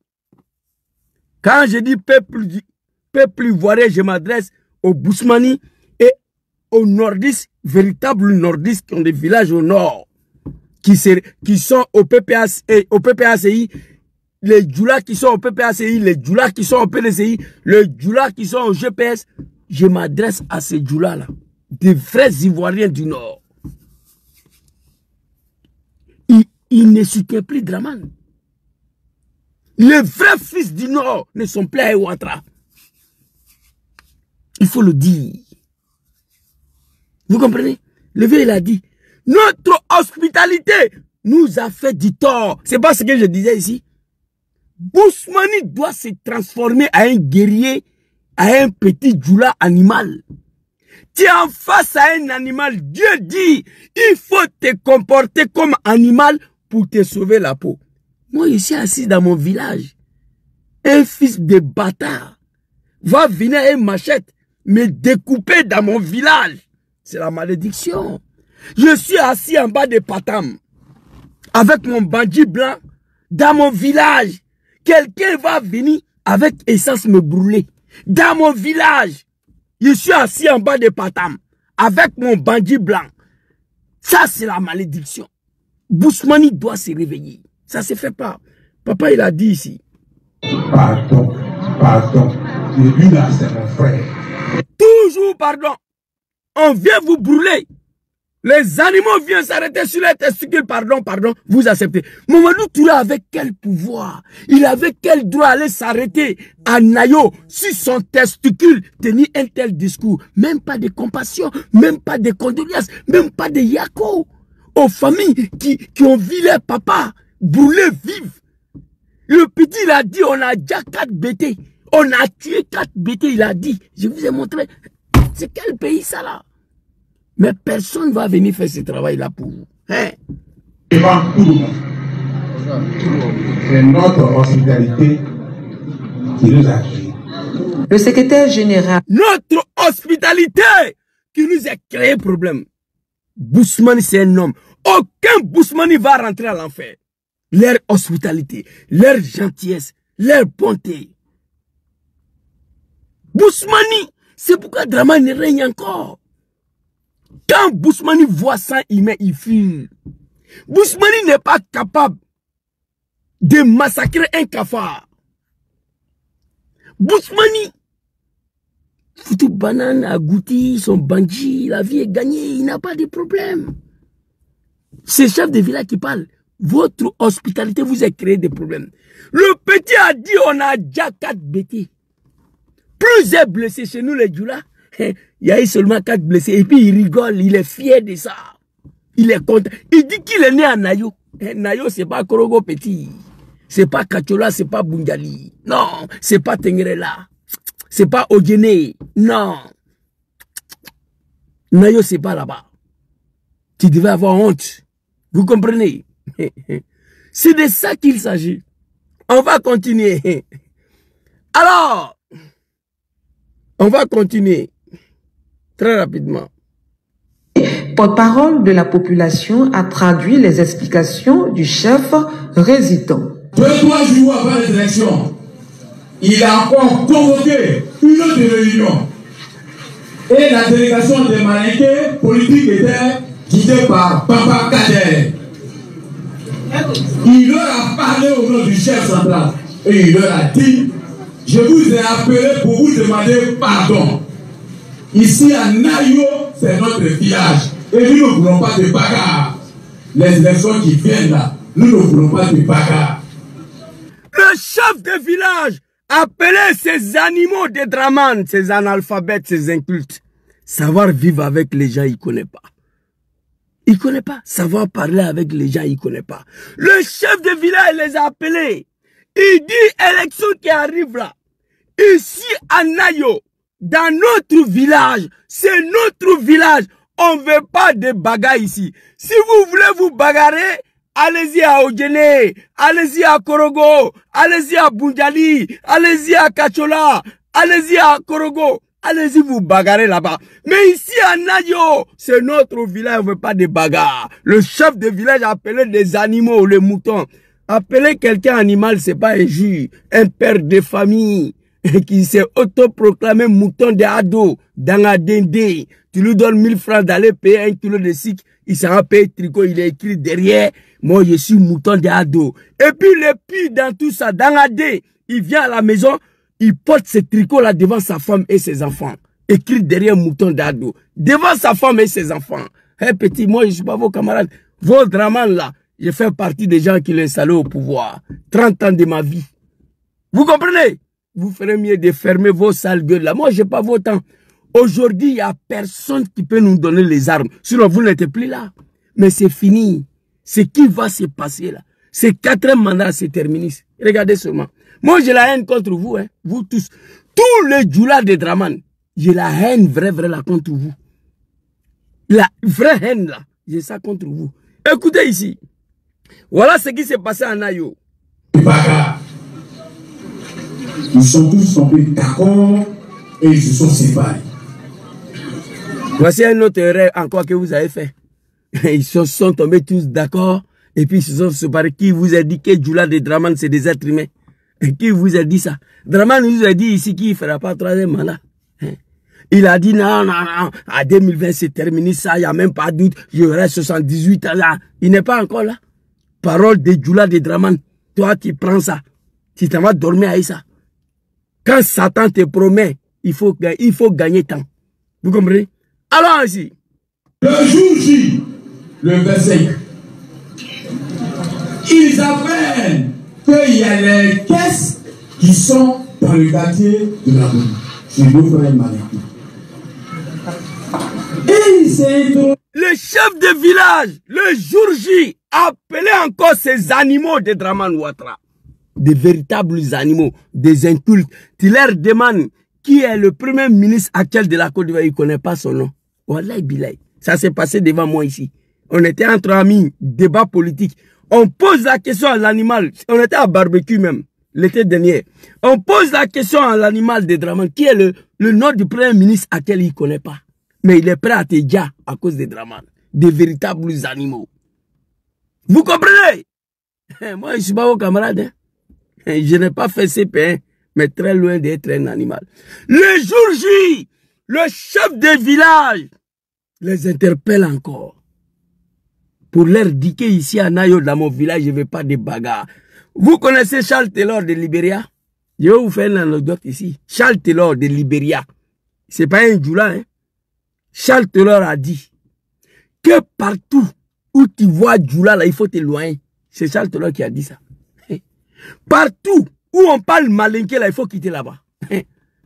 Quand je dis peuple ivoirien, je m'adresse aux Bousmani et aux nordistes, véritables nordistes qui ont des villages au nord, qui sont au PPACI, les Djoula qui sont au PPACI, les Djoula qui sont au PDCI, les Djoula qui sont au GPS. Je m'adresse à ces Djoula-là, des vrais Ivoiriens du Nord. Ils ne soutiennent plus Draman. Les vrais fils du Nord ne sont plus à Ouattara. Il faut le dire. Vous comprenez? Le vieux, il a dit, notre hospitalité nous a fait du tort. C'est pas ce que je disais ici. Bousmani doit se transformer à un guerrier, à un petit djoula animal. Tu es en face à un animal. Dieu dit, il faut te comporter comme animal pour te sauver la peau. Moi, je suis assis dans mon village. Un fils de bâtard va venir avec une machette me découper dans mon village. C'est la malédiction. Je suis assis en bas de Patam avec mon bandit blanc dans mon village. Quelqu'un va venir avec essence me brûler. Dans mon village, je suis assis en bas de Patam avec mon bandit blanc. Ça, c'est la malédiction. Bousmani doit se réveiller. Ça ne se fait pas. Papa, il a dit ici. Pardon, pardon. Lui là, c'est mon frère. Toujours pardon. On vient vous brûler. Les animaux viennent s'arrêter sur les testicules. Pardon, pardon. Vous acceptez. Mamadou Touré avait quel pouvoir? Il avait quel droit aller s'arrêter à Nayo sur son testicule, tenir un tel discours? Même pas de compassion, même pas de condoléances, même pas de yako. Aux familles qui ont vu leur papa brûler vif. Le petit, il a dit, on a déjà 4 BT. On a tué 4 BT, il a dit. Je vous ai montré. C'est quel pays ça là? Mais personne ne va venir faire ce travail-là pour vous. Hein? Devant tout le monde. C'est notre hospitalité qui nous a créés. Le secrétaire général. Notre hospitalité qui nous a créé problème. Bousmani, c'est un homme. Aucun Bousmani va rentrer à l'enfer. Leur hospitalité, leur gentillesse, leur bonté. Bousmani, c'est pourquoi Draman règne encore. Quand Bousmani voit ça, il fuit. Bousmani n'est pas capable de massacrer un cafard. Bousmani, foutu banane, agouti, son bandit, la vie est gagnée, il n'a pas de problème. C'est le chef de village qui parle. Votre hospitalité vous a créé des problèmes. Le petit a dit on a déjà 4 bêtis. Plus est blessé chez nous les Djoula, il y a eu seulement 4 blessés. Et puis il rigole, il est fier de ça. Il est content. Il dit qu'il est né à Nayo. Nayo, c'est pas Korogo Petit. C'est pas Kachola, c'est pas Bungali. Non, c'est pas Tengrela. C'est pas Odjene. Non. Nayo, c'est pas là-bas. Tu devais avoir honte. Vous comprenez? C'est de ça qu'il s'agit. On va continuer. Alors, on va continuer très rapidement. Porte-parole de la population a traduit les explications du chef résident. 2-3 jours avant les élections, il a encore convoqué une autre réunion. Et la délégation des Malinqués politiques était guidée par Papa Kader. Il leur a parlé au nom du chef central. Et il leur a dit, je vous ai appelé pour vous demander pardon. Ici à Nayo, c'est notre village. Et nous ne voulons pas de bagarre. Les élections qui viennent là, nous ne voulons pas de bagarre. Le chef de village appelait ces animaux de Draman, ces analphabètes, ces incultes. Savoir vivre avec les gens, il ne connaît pas. Il ne connaît pas. Savoir parler avec les gens, il ne connaît pas. Le chef de village les a appelés. Il dit élection qui arrive là. Ici à Nayo, dans notre village, c'est notre village. On ne veut pas de bagarre ici. Si vous voulez vous bagarrer, allez-y à Odjene, allez-y à Korogo, allez-y à Bunjali, allez-y à Kachola, allez-y à Korogo, allez-y vous bagarrer là-bas. Mais ici à Nayo, c'est notre village, on ne veut pas de bagarre. Le chef de village appelait des animaux, les moutons. Appeler quelqu'un animal, c'est pas un juge, un père de famille qui s'est autoproclamé mouton de ado dans la dende. Tu lui donnes 1000 francs d'aller payer 1 kilo de sucre, il s'en paye tricot, il est écrit derrière, moi je suis mouton de ado. Et puis le pire dans tout ça, dans la dé, il vient à la maison, il porte ce tricot là devant sa femme et ses enfants. Écrit derrière mouton d'ado, devant sa femme et ses enfants. Hey petit, moi je ne suis pas vos camarades, vos dramas là, je fais partie des gens qui l'ont installé au pouvoir. 30 ans de ma vie. Vous comprenez? Vous ferez mieux de fermer vos sales gueules là. Moi, je n'ai pas vos temps. Aujourd'hui, il n'y a personne qui peut nous donner les armes. Sinon, vous n'êtes plus là. Mais c'est fini. Ce qui va se passer là. Ces 4e mandats se terminent. Regardez seulement. Moi, j'ai la haine contre vous. Hein. Vous tous. Tous les djoulas de Draman. J'ai la haine vraie là contre vous. La vraie haine là. J'ai ça contre vous. Écoutez ici. Voilà ce qui s'est passé à Nayo. Ils sont tous tombés d'accord et ils se sont séparés. Voici un autre erreur encore que vous avez fait. Ils se sont tombés tous d'accord et puis ils se sont séparés. Qui vous a dit que Djoula de Draman c'est des êtres humains? Et qui vous a dit ça? Draman nous a dit ici qu'il ne fera pas 3e mandat. Il a dit non, à 2020 c'est terminé ça, il n'y a même pas de doute, je reste 78 ans là. Il n'est pas encore là. Parole de Djoula de Draman. Toi tu prends ça. Tu t'en vas dormir avec ça. Quand Satan te promet, il faut gagner temps. Vous comprenez? Alors ici. Le jour J, le 25, ils apprennent qu'il y a les caisses qui sont dans le quartier de la Boue. C'est nos frères Malinqués. Et le chef de village, le jour J, appelait encore ces animaux de Draman Ouattara. Des véritables animaux, des incultes. Tu leur demandes qui est le premier ministre actuel de la Côte d'Ivoire, il ne connaît pas son nom. Wallahi Bilay. Ça s'est passé devant moi ici. On était entre amis, débat politique. On pose la question à l'animal. On était à barbecue même, l'été dernier. On pose la question à l'animal de Draman, qui est le nom du premier ministre actuel, il ne connaît pas. Mais il est prêt à te dire à cause de Draman. Des véritables animaux. Vous comprenez? Moi, je ne suis pas vos camarades. Hein? Je n'ai pas fait CP1, mais très loin d'être un animal. Le jour J, le chef de village les interpelle encore. Pour leur dire qu'ici à Nayo, dans mon village, je ne veux pas de bagarre. Vous connaissez Charles Taylor de Libéria? Je vais vous faire une anecdote ici. Charles Taylor de Libéria. c'est pas un Djoula, hein. Charles Taylor a dit que partout où tu vois Djoula, là, il faut t'éloigner. C'est Charles Taylor qui a dit ça. Partout où on parle malinqué, là, il faut quitter là-bas.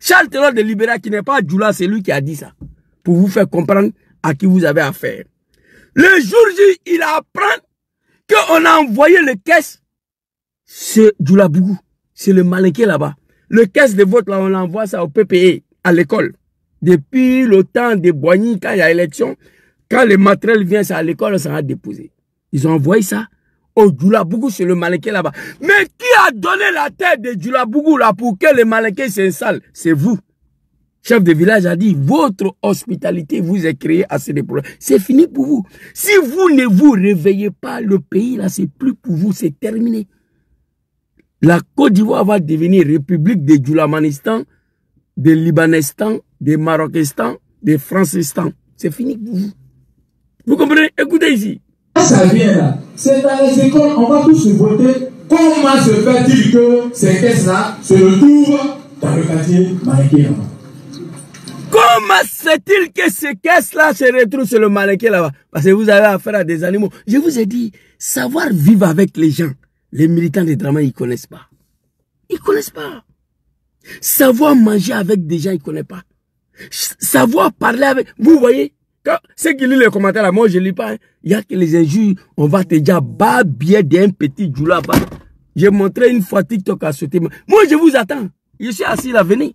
Charles Taylor de Libéria, qui n'est pas Djoula, c'est lui qui a dit ça. Pour vous faire comprendre à qui vous avez affaire. Le jour J, il apprend qu'on a envoyé le caisse. C'est Djoula Bougou. C'est le malinqué là-bas. Le caisse de vote, là, on envoie ça au PPE, à l'école. Depuis le temps de Boigny, quand il y a élection, quand le matériel vient, c'est à l'école, on s'en a déposé. Ils ont envoyé ça au Djoula Bougou, c'est le malinqué là-bas. Mais qui a donné la tête de Djoula Bougou là pour que le malinqué s'installe? C'est vous. Chef de village a dit, votre hospitalité vous est créée assez de problèmes. C'est fini pour vous. Si vous ne vous réveillez pas, le pays là, c'est plus pour vous, c'est terminé. La Côte d'Ivoire va devenir république de Djoulamanistan, de Libanistan, de Marocanistan, de Francistan. C'est fini pour vous. Vous comprenez? Écoutez ici. Ça vient là. C'est dans les écoles, on va tous se voter. Comment se fait-il que ces caisses-là se retrouvent dans le quartier malinqué? Comment se fait-il que ces caisses-là se retrouvent sur le malinqué là-bas? Parce que vous avez affaire à des animaux. Je vous ai dit, savoir vivre avec les gens, les militants de Dramane, ils ne connaissent pas. Ils ne connaissent pas. Savoir manger avec des gens, ils ne connaissent pas. Savoir parler avec... Vous voyez, ceux qui lisent les commentaires là, moi je ne lis pas. Il y a que les injures, on va te dire, bah, bien d'un petit Djoula. J'ai montré une fois TikTok à sauter. Moi je vous attends. Je suis assis là, venez.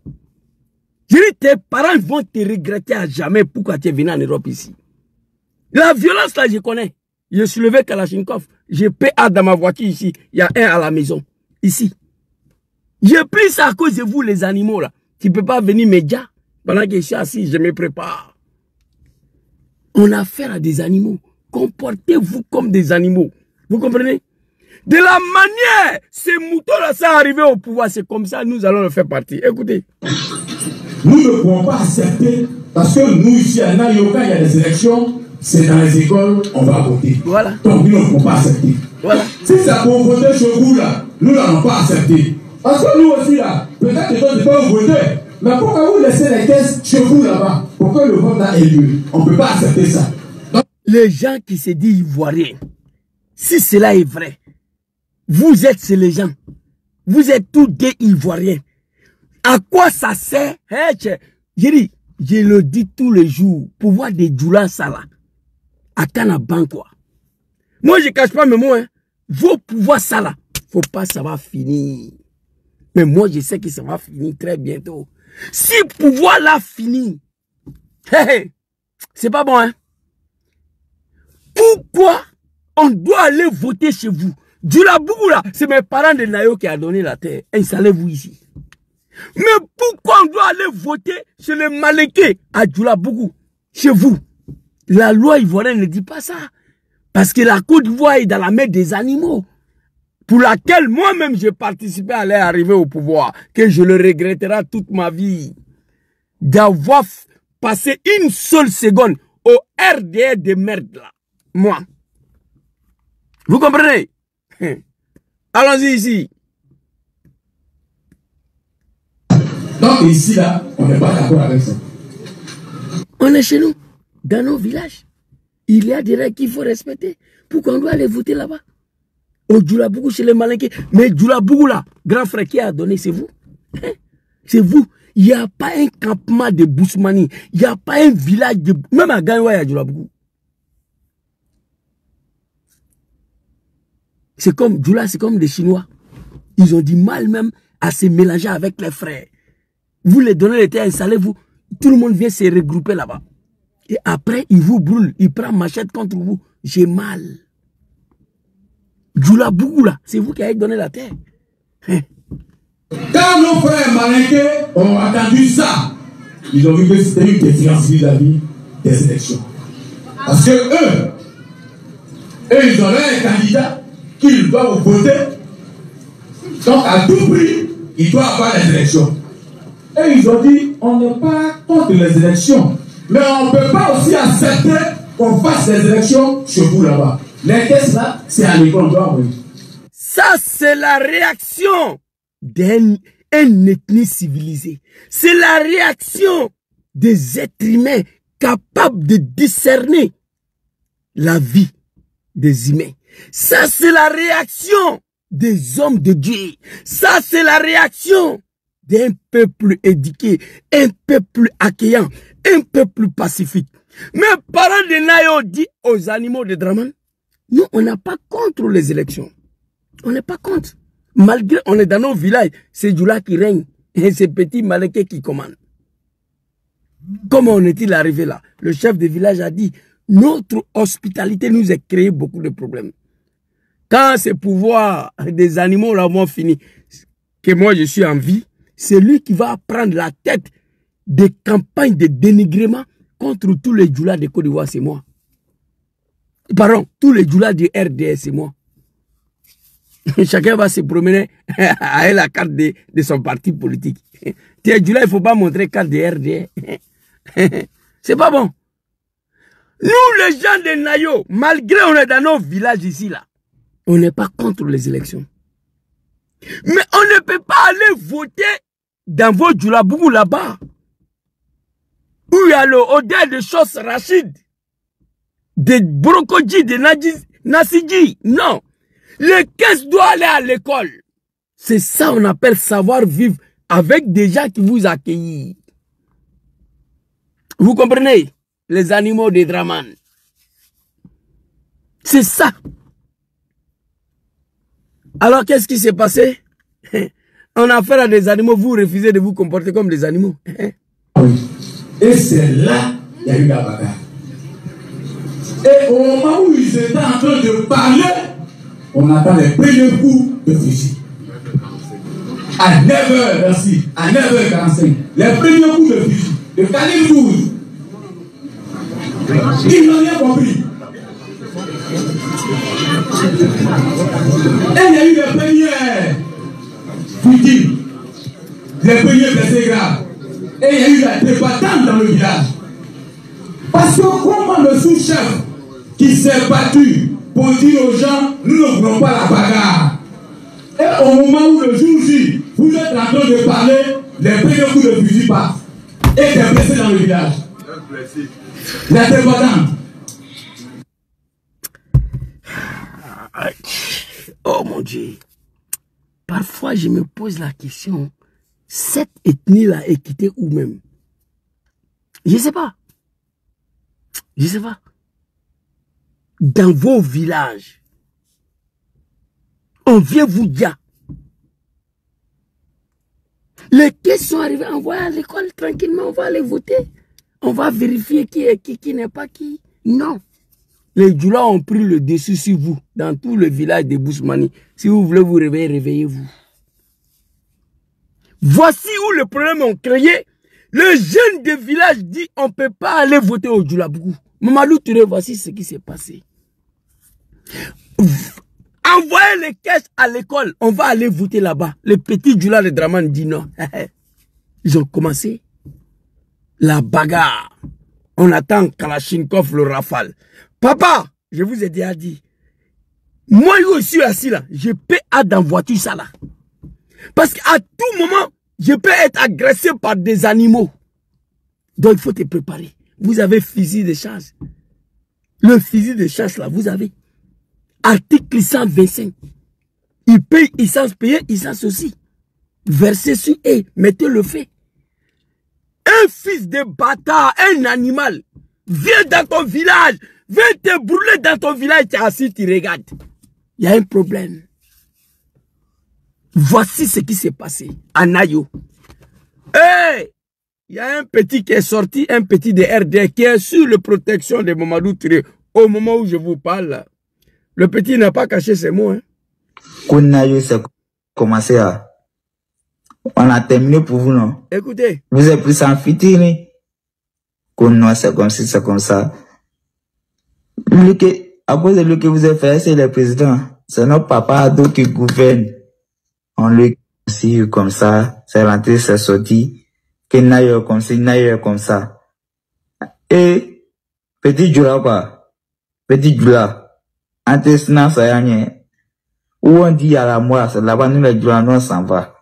Je dis, tes parents vont te regretter à jamais pourquoi tu es venu en Europe ici. La violence là, je connais. Je suis levé Kalachnikov. J'ai PA dans ma voiture ici. Il y a un à la maison. Ici. J'ai pris ça à cause de vous, les animaux là. Tu ne peux pas venir me dire. Pendant que je suis assis, je me prépare. On a affaire à des animaux. Comportez-vous comme des animaux. Vous comprenez? De la manière, ces moutons-là sont arrivés au pouvoir, c'est comme ça, nous allons le faire partie. Écoutez. Nous ne pouvons pas accepter, parce que nous ici à Nayoka, il y a des élections, c'est dans les écoles, on va voter. Voilà. Donc nous ne pouvons pas accepter. Voilà. Si ça pour voter chez vous là, nous n'allons pas accepter. Parce que nous aussi là, peut-être que nous ne pouvons pas voter. Mais pourquoi vous laissez les caisses chez vous là-bas pour que le vote là ait lieu? On ne peut pas accepter ça. Donc, les gens qui se disent ivoiriens, si cela est vrai, vous êtes ces les gens. Vous êtes tous des ivoiriens. À quoi ça sert? Je le dis tous les jours. Pouvoir des Djoula Sala. À Kanaban quoi. Moi je ne cache pas mes mots. Hein. Vos pouvoirs Sala. Faut pas ça va finir. Mais moi je sais que ça va finir très bientôt. Si pouvoir là finit, c'est pas bon, hein? Pourquoi on doit aller voter chez vous? Djoula Bougou là, c'est mes parents de Nayo qui a donné la terre. Installez-vous ici. Mais pourquoi on doit aller voter chez les malinqués à Djoula Bougou? Chez vous. La loi ivoirienne ne dit pas ça. Parce que la Côte d'Ivoire est dans la main des animaux. Pour laquelle moi-même j'ai participé à l'arrivée au pouvoir, que je le regretterai toute ma vie, d'avoir passé une seule seconde au RDR de merde là. Moi. Vous comprenez? Allons-y ici. donc ici là, on n'est pas d'accord avec ça. On est chez nous, dans nos villages. Il y a des règles qu'il faut respecter. Pourquoi on doit aller voter là-bas? Au Djoula Bougou chez les malinqués. Mais Djoula Bougou là, grand frère qui a donné, c'est vous. C'est vous. Il n'y a pas un campement de Bousmani. Il n'y a pas un village de... Même à Gagnoua, il y a Djoula Bougou. C'est comme Djoula, c'est comme des Chinois. Ils ont du mal même à se mélanger avec les frères. Vous les donnez les terres, installez-vous. Tout le monde vient se regrouper là-bas. Et après, ils vous brûlent. Ils prennent machette contre vous. J'ai mal. Djoula Bougou là, c'est vous qui avez donné la terre. Quand nos frères malinqués ont attendu ça, ils ont vu que c'était une défiance vis-à-vis des élections. Parce que eux, ils auraient un candidat qu'ils doivent voter. Donc à tout prix, ils doivent avoir les élections. Et ils ont dit, on n'est pas contre les élections. Mais on ne peut pas aussi accepter qu'on fasse les élections chez vous là-bas. Les caisses là, c'est à l'école. Ça, c'est la réaction d'une ethnie civilisée. C'est la réaction des êtres humains capables de discerner la vie des humains. Ça, c'est la réaction des hommes de Dieu. Ça, c'est la réaction d'un peuple éduqué, un peuple accueillant, un peuple pacifique. Mais parents de Nayo dit aux animaux de Draman, nous, on n'a pas contre les élections. On n'est pas contre. Malgré, on est dans nos villages, c'est Djoula qui règne et c'est Petit Maleke qui commande. Comment en est-il arrivé là? Le chef de village a dit, notre hospitalité nous a créé beaucoup de problèmes. Quand ces pouvoirs des animaux là vont finir, que moi je suis en vie, c'est lui qui va prendre la tête des campagnes de dénigrement contre tous les Djoula de Côte d'Ivoire, c'est moi. Pardon, tous les Djoula du RDS, c'est moi. Chacun va se promener avec la carte de son parti politique. Tes Djoula, il ne faut pas montrer carte de RDS. C'est pas bon. Nous, les gens de Nayo, malgré on est dans nos villages ici, là, on n'est pas contre les élections. Mais on ne peut pas aller voter dans vos Djoulabougou là-bas. Où il y a le Odel de Chos Rachid, de Brokodji, de Nassidji. Non. Le caisse doit aller à l'école. C'est ça on appelle savoir vivre avec des gens qui vous accueillent. Vous comprenez? Les animaux de Draman. C'est ça. Alors qu'est-ce qui s'est passé? On a affaire à des animaux, vous refusez de vous comporter comme des animaux. Et c'est là qu'il y a eu la bagarre. Et au moment où ils étaient en train de parler, on attend les premiers coups de fusil. À 9h, merci, à 9h45, les premiers coups de fusil, de calibre 12. Ils n'ont rien compris. Et il y a eu les premières victimes, les premiers blessés graves. Et il y a eu la débattante dans le village. Parce que comment le sous-chef qui s'est battu pour dire aux gens, nous ne voulons pas la bagarre. Et au moment où le jour J, vous êtes en train de parler, les premiers coups de fusil passent. Et des blessés dans le village. La débattante. Oh mon Dieu. Parfois, je me pose la question, cette ethnie-là est quittée où même? Je ne sais pas. Je ne sais pas. Dans vos villages, on vient vous dire. Les caisses sont arrivés, on va à l'école tranquillement, on va aller voter. On va vérifier qui est qui n'est pas qui. Non. Les Djoula ont pris le dessus sur vous, dans tout le village de Bousmani. Si vous voulez vous réveiller, réveillez-vous. Voici où le problème est créé. Le jeune de village dit on ne peut pas aller voter au Djoulabougou. Mamadou Touré, voici ce qui s'est passé. Envoyez les caisses à l'école, on va aller voter là-bas. Le petit Djoula de Draman dit non. Ils ont commencé la bagarre. On attend Kalachnikov, le rafale. Papa, je vous ai déjà dit, moi je suis assis là, je peux être dans la voiture ça là. Parce qu'à tout moment, je peux être agressé par des animaux. Donc il faut te préparer. Vous avez fusil de chasse. Le fusil de chasse là, vous avez. Article 125. Il paye essence, payer essence aussi. Versez sur et mettez le feu. Un fils de bâtard, un animal, vient dans ton village, vient te brûler dans ton village, tu es assis, tu regardes. Il y a un problème. Voici ce qui s'est passé à Nayo. Hey! Il y a un petit qui est sorti, un petit de RD qui est sur la protection de Mamadou Touré. Au moment où je vous parle, le petit n'a pas caché ses mots. Hein. Quand Nayo s'est commencé à... On a terminé pour vous, non? Écoutez. Vous êtes plus en fitini. Quand nous, c'est comme si, c'est comme ça. À cause de ce que vous avez fait, c'est le président. C'est notre papa Ado qui gouverne. On lui aussi comme ça. C'est rentré, c'est sorti. Que Nayo comme ça, Nayo comme ça. Et, petit Djoula quoi? Petit Djoula. Antécédent, ça y est. Où on dit à la mort, c'est là-bas, nous les Djoula, nous on s'en va.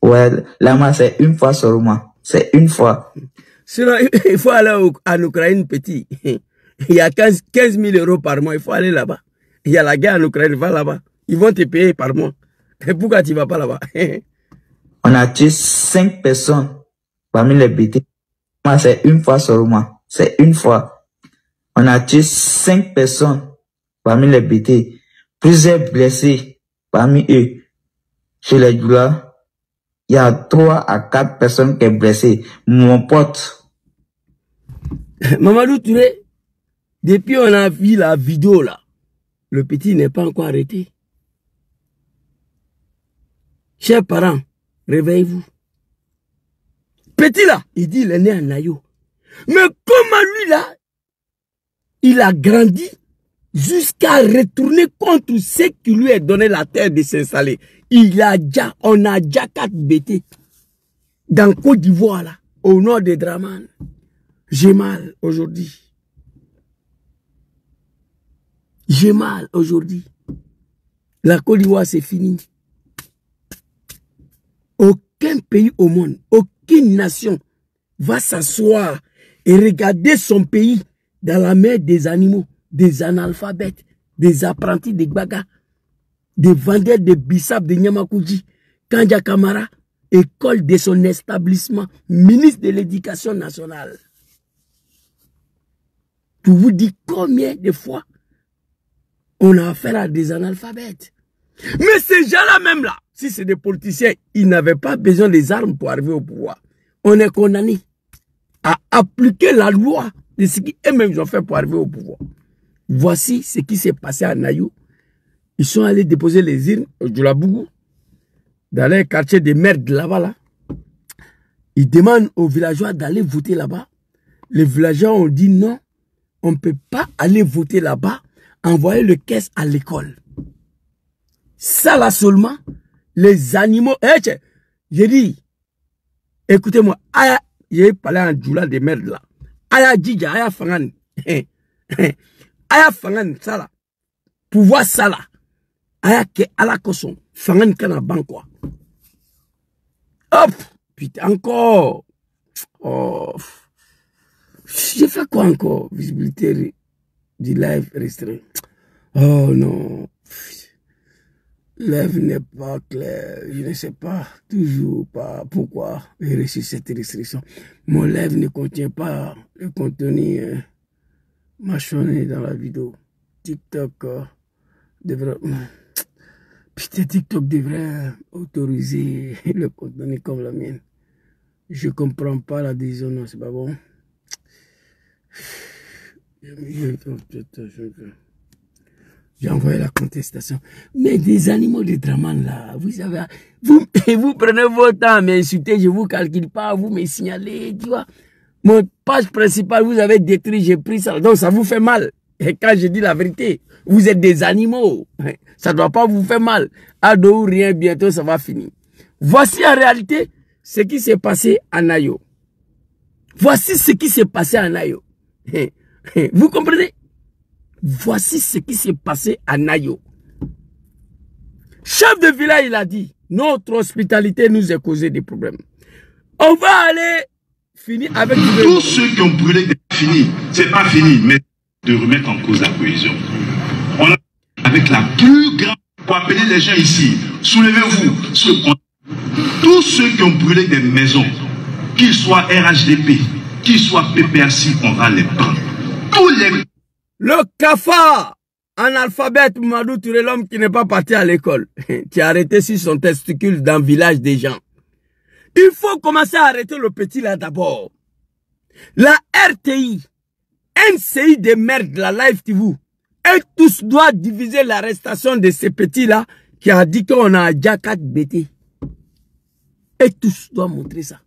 Ouais, la mort, c'est une fois seulement. C'est une fois. Sinon, il faut aller en Ukraine petit. Il y a 15 000 euros par mois, il faut aller là-bas. Il y a la guerre en Ukraine, va là-bas. Ils vont te payer par mois. Et pourquoi tu ne vas pas là-bas? On a tué 5 personnes parmi les BT. Moi, c'est une fois seulement. C'est une fois. On a tué 5 personnes parmi les BT. Plusieurs blessés parmi eux. Chez les Doula, il y a 3 à 4 personnes qui sont blessées. Mon pote. Mamadou Touré, depuis on a vu la vidéo là, le petit n'est pas encore arrêté. Chers parents, réveillez-vous. Petit là, il dit il est né à Nayo. Mais comment lui là, il a grandi jusqu'à retourner contre ceux qui lui ont donné la terre de s'installer. On a déjà 4 BT dans Côte d'Ivoire là, au nord de Draman. J'ai mal aujourd'hui. J'ai mal aujourd'hui. La Côte d'Ivoire c'est fini. Aucun pays au monde, aucune nation va s'asseoir et regarder son pays dans la mer des animaux, des analphabètes, des apprentis de Gbaga, des vendeurs de Bissap, de Nyamakoudji, Kanja Kamara, école de son établissement, ministre de l'Éducation nationale. Pour vous dire combien de fois on a affaire à des analphabètes. Mais ces gens-là même là, si c'est des politiciens, ils n'avaient pas besoin des armes pour arriver au pouvoir. On est condamné à appliquer la loi de ce qu'eux-mêmes ont fait pour arriver au pouvoir. Voici ce qui s'est passé à Nayou. Ils sont allés déposer les urnes au Djoulabougou, dans les quartiers de merde là-bas. Là. Ils demandent aux villageois d'aller voter là-bas. Les villageois ont dit non, on ne peut pas aller voter là-bas, envoyer le caisse à l'école. Ça là seulement, les animaux... j'ai dit, écoutez-moi, j'ai parlé en djoula de merde là. Aya Djidja, Aya Fangan. Aya Fangan, ça là. Pouvoir ça là. Aya ke ala koson. Fangan kana ban quoi. Hop! Putain, encore. Oh. J'ai fait quoi encore? Visibilité du live restreint. Oh non. Live n'est pas clair. Je ne sais pas. Toujours pas pourquoi j'ai reçu cette restriction. Mon live ne contient pas le contenu mâchonné dans la vidéo. TikTok devrait... Putain, TikTok devrait autoriser le contenu comme la mienne. Je comprends pas la décision, non, c'est pas bon. J'ai envoyé la contestation. Mais des animaux de Draman là, vous savez, vous prenez votre temps à m'insulter, je vous calcule pas, vous me signalez, tu vois. Mon page principale, vous avez détruit, j'ai pris ça, donc ça vous fait mal. Et quand je dis la vérité, vous êtes des animaux, ça ne doit pas vous faire mal. À deux ou rien, bientôt ça va finir. Voici en réalité ce qui s'est passé à Nayo. Voici ce qui s'est passé à Nayo. Vous comprenez? Voici ce qui s'est passé à Nayo. Chef de village, il a dit, notre hospitalité nous a causé des problèmes. On va aller finir avec... Tous ceux qui ont brûlé, c'est pas fini, mais de remettre en cause la cohésion. On a, avec la plus grande... Pour appeler les gens ici, soulevez-vous. Tous ceux qui ont brûlé des maisons, qu'ils soient RHDP, qu'ils soient PPRC, on va les prendre. Tous les... Le cafard, analphabète Mamadou Touré, l'homme qui n'est pas parti à l'école, qui a arrêté sur son testicule dans le village des gens. Il faut commencer à arrêter le petit là d'abord. La RTI, NCI de merde, la Live TV, et tous doivent diviser l'arrestation de ces petits-là qui a dit qu'on a déjà 4 BT. Et tous doivent montrer ça.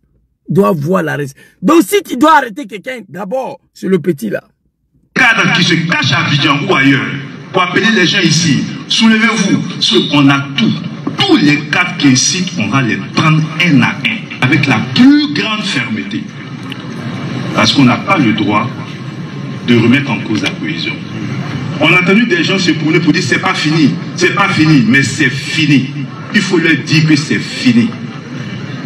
Doivent voir l'arrestation. Donc si tu dois arrêter quelqu'un, d'abord, c'est le petit-là. Cadre qui se cache à Abidjan ou ailleurs, pour appeler les gens ici, soulevez-vous, on a tout. Tous les cadres qui ici, on va les prendre un à un, avec la plus grande fermeté. Parce qu'on n'a pas le droit de remettre en cause la cohésion. On a entendu des gens se prôner pour dire c'est pas fini, mais c'est fini. Il faut leur dire que c'est fini.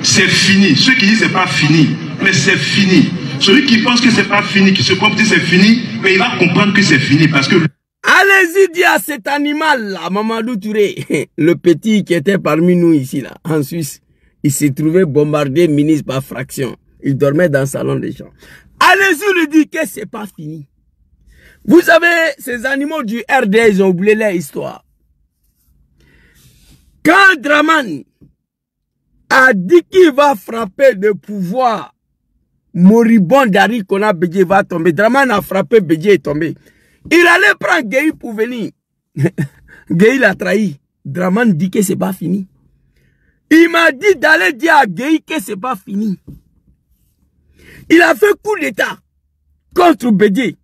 C'est fini. Ceux qui disent c'est pas fini, mais c'est fini. Celui qui pense que c'est pas fini, qui se croit que c'est fini, mais il va comprendre que c'est fini parce que... Allez-y dire à cet animal-là, Mamadou Touré, le petit qui était parmi nous ici, là, en Suisse, il s'est trouvé bombardé ministre par fraction. Il dormait dans le salon des gens. Allez-y lui dire que c'est pas fini. Vous savez, ces animaux du RDA, ils ont oublié leur histoire. Quand Draman a dit qu'il va frapper de pouvoir moribond d'Ari Kona Bédié va tomber, Draman a frappé, Bédié est tombé. Il allait prendre Gueye pour venir. Gueye l'a trahi. Draman dit que c'est pas fini. Il m'a dit d'aller dire à Gueye que c'est pas fini. Il a fait coup d'état contre Bédié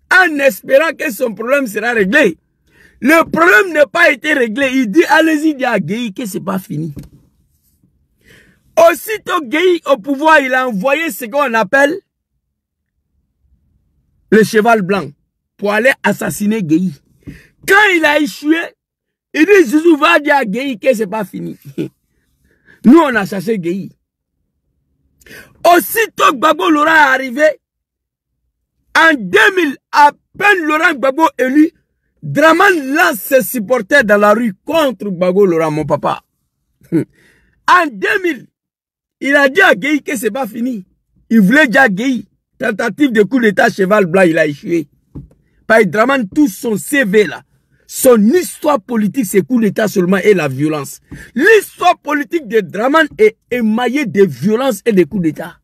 en espérant que son problème sera réglé. Le problème n'a pas été réglé. Il dit allez-y dire à Gueye que c'est pas fini. Aussitôt Gueye au pouvoir, il a envoyé ce qu'on appelle le cheval blanc pour aller assassiner Gueye. Quand il a échoué, il dit Zouzou va dire à Gueye que c'est pas fini. Nous on a cherché Gueye. Aussitôt que Gbagbo Laurent est arrivé, en 2000, à peine Laurent Gbagbo élu, Draman lance ses supporters dans la rue contre Gbagbo Laurent, mon papa. En 2000, il a dit à Gueye que c'est pas fini. Il voulait dire à Gueye, tentative de coup d'état cheval blanc, il a échoué. Par Draman, tout son CV là, son histoire politique, c'est coup d'état seulement et la violence. L'histoire politique de Draman est émaillée de violence et de coups d'état.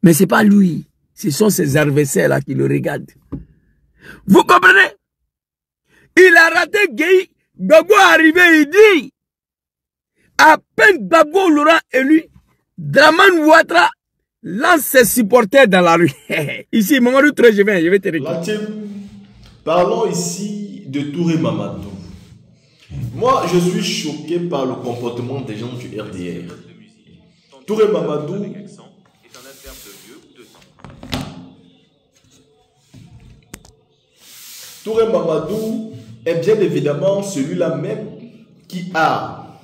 Mais c'est pas lui, ce sont ses adversaires là qui le regardent. Vous comprenez? Il a raté Gueye, Gbagbo est arrivé, il dit, à peine Gbagbo Laurent élu, Draman Ouattara lance ses supporters dans la rue. Ici, Mamadou Touré, je vais te répondre. Parlons ici de Touré Mamadou. Moi, je suis choqué par le comportement des gens du RDR. Touré Mamadou est bien évidemment celui-là même qui a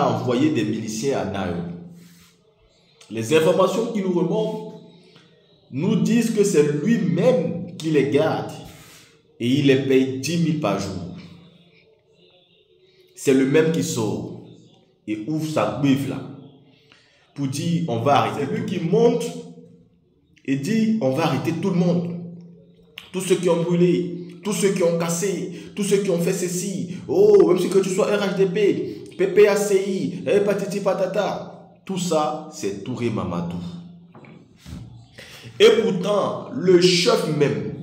envoyé des miliciens à Nayo. Les informations qui nous remontent nous disent que c'est lui-même qui les garde et il les paye 10 000 par jour. C'est le même qui sort et ouvre sa bœuf là pour dire on va arrêter. C'est lui qui monte et dit on va arrêter tout le monde. Tous ceux qui ont brûlé, tous ceux qui ont cassé, tous ceux qui ont fait ceci. Oh, même si que tu sois RHDP, PPACI, patiti patata. Tout ça, c'est Touré Mamadou. Et pourtant, le chef même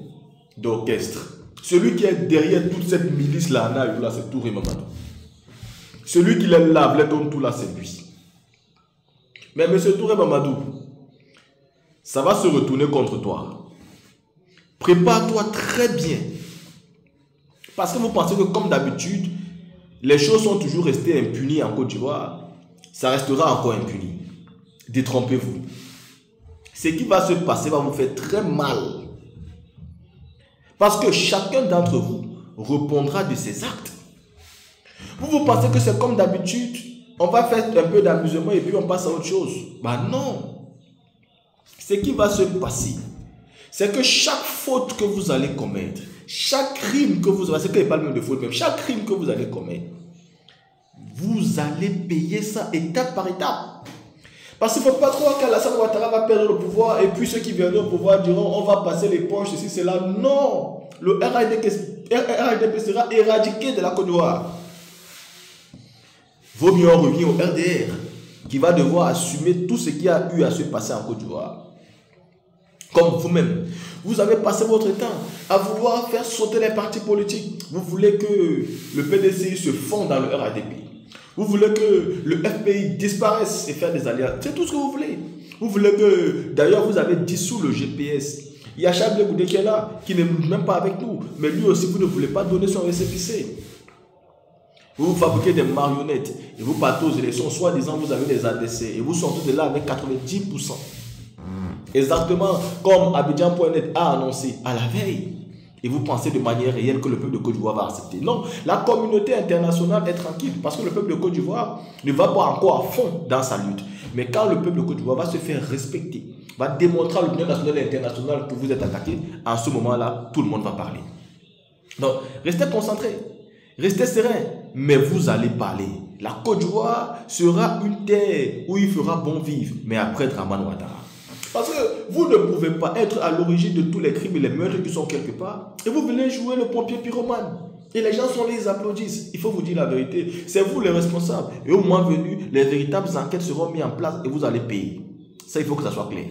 d'orchestre, celui qui est derrière toute cette milice-là, c'est Touré Mamadou. Celui qui les lave, les donne tout là, c'est lui. Mais monsieur Touré Mamadou, ça va se retourner contre toi. Prépare-toi très bien. Parce que vous pensez que comme d'habitude, les choses sont toujours restées impunies en Côte d'Ivoire. Ça restera encore impuni. Détrompez-vous. Ce qui va se passer va vous faire très mal. Parce que chacun d'entre vous répondra de ses actes. Vous pensez que c'est comme d'habitude, on va faire un peu d'amusement et puis on passe à autre chose. Ben non. Ce qui va se passer, c'est que chaque faute que vous allez commettre, chaque crime que vous allez, c'est qu'il n'y a pas le même de faute, même chaque crime que vous allez commettre, vous allez payer ça étape par étape. Parce qu'il ne faut pas croire qu'Alassane Ouattara va perdre le pouvoir et puis ceux qui viendront au pouvoir diront on va passer les poches, ceci, cela. Non. Le RHDP sera éradiqué de la Côte d'Ivoire. Vaut mieux en revenir au RDR qui va devoir assumer tout ce qui a eu à se passer en Côte d'Ivoire. Comme vous-même, vous avez passé votre temps à vouloir faire sauter les partis politiques. Vous voulez que le PDCI se fonde dans le RHDP. Vous voulez que le FPI disparaisse et faire des alliances. C'est tout ce que vous voulez. Vous voulez que, d'ailleurs, vous avez dissous le GPS. Il y a Charles Goudé qui est là, qui n'est même pas avec nous. Mais lui aussi, vous ne voulez pas donner son récépissé. Vous fabriquez des marionnettes et vous partez aux élections, soi-disant vous avez des ADC et vous sortez de là avec 90%. Exactement comme Abidjan.net a annoncé à la veille. Et vous pensez de manière réelle que le peuple de Côte d'Ivoire va accepter. Non, la communauté internationale est tranquille parce que le peuple de Côte d'Ivoire ne va pas encore à fond dans sa lutte. Mais quand le peuple de Côte d'Ivoire va se faire respecter, va démontrer à l'opinion nationale et internationale que vous êtes attaqué, en ce moment-là, tout le monde va parler. Donc, restez concentrés, restez sereins, mais vous allez parler. La Côte d'Ivoire sera une terre où il fera bon vivre, mais après Dramane Ouattara. Parce que vous ne pouvez pas être à l'origine de tous les crimes et les meurtres qui sont quelque part, et vous venez jouer le pompier pyromane. Et les gens sont là, ils applaudissent. Il faut vous dire la vérité. C'est vous les responsables. Et au moment venu, les véritables enquêtes seront mises en place et vous allez payer. Ça, il faut que ça soit clair.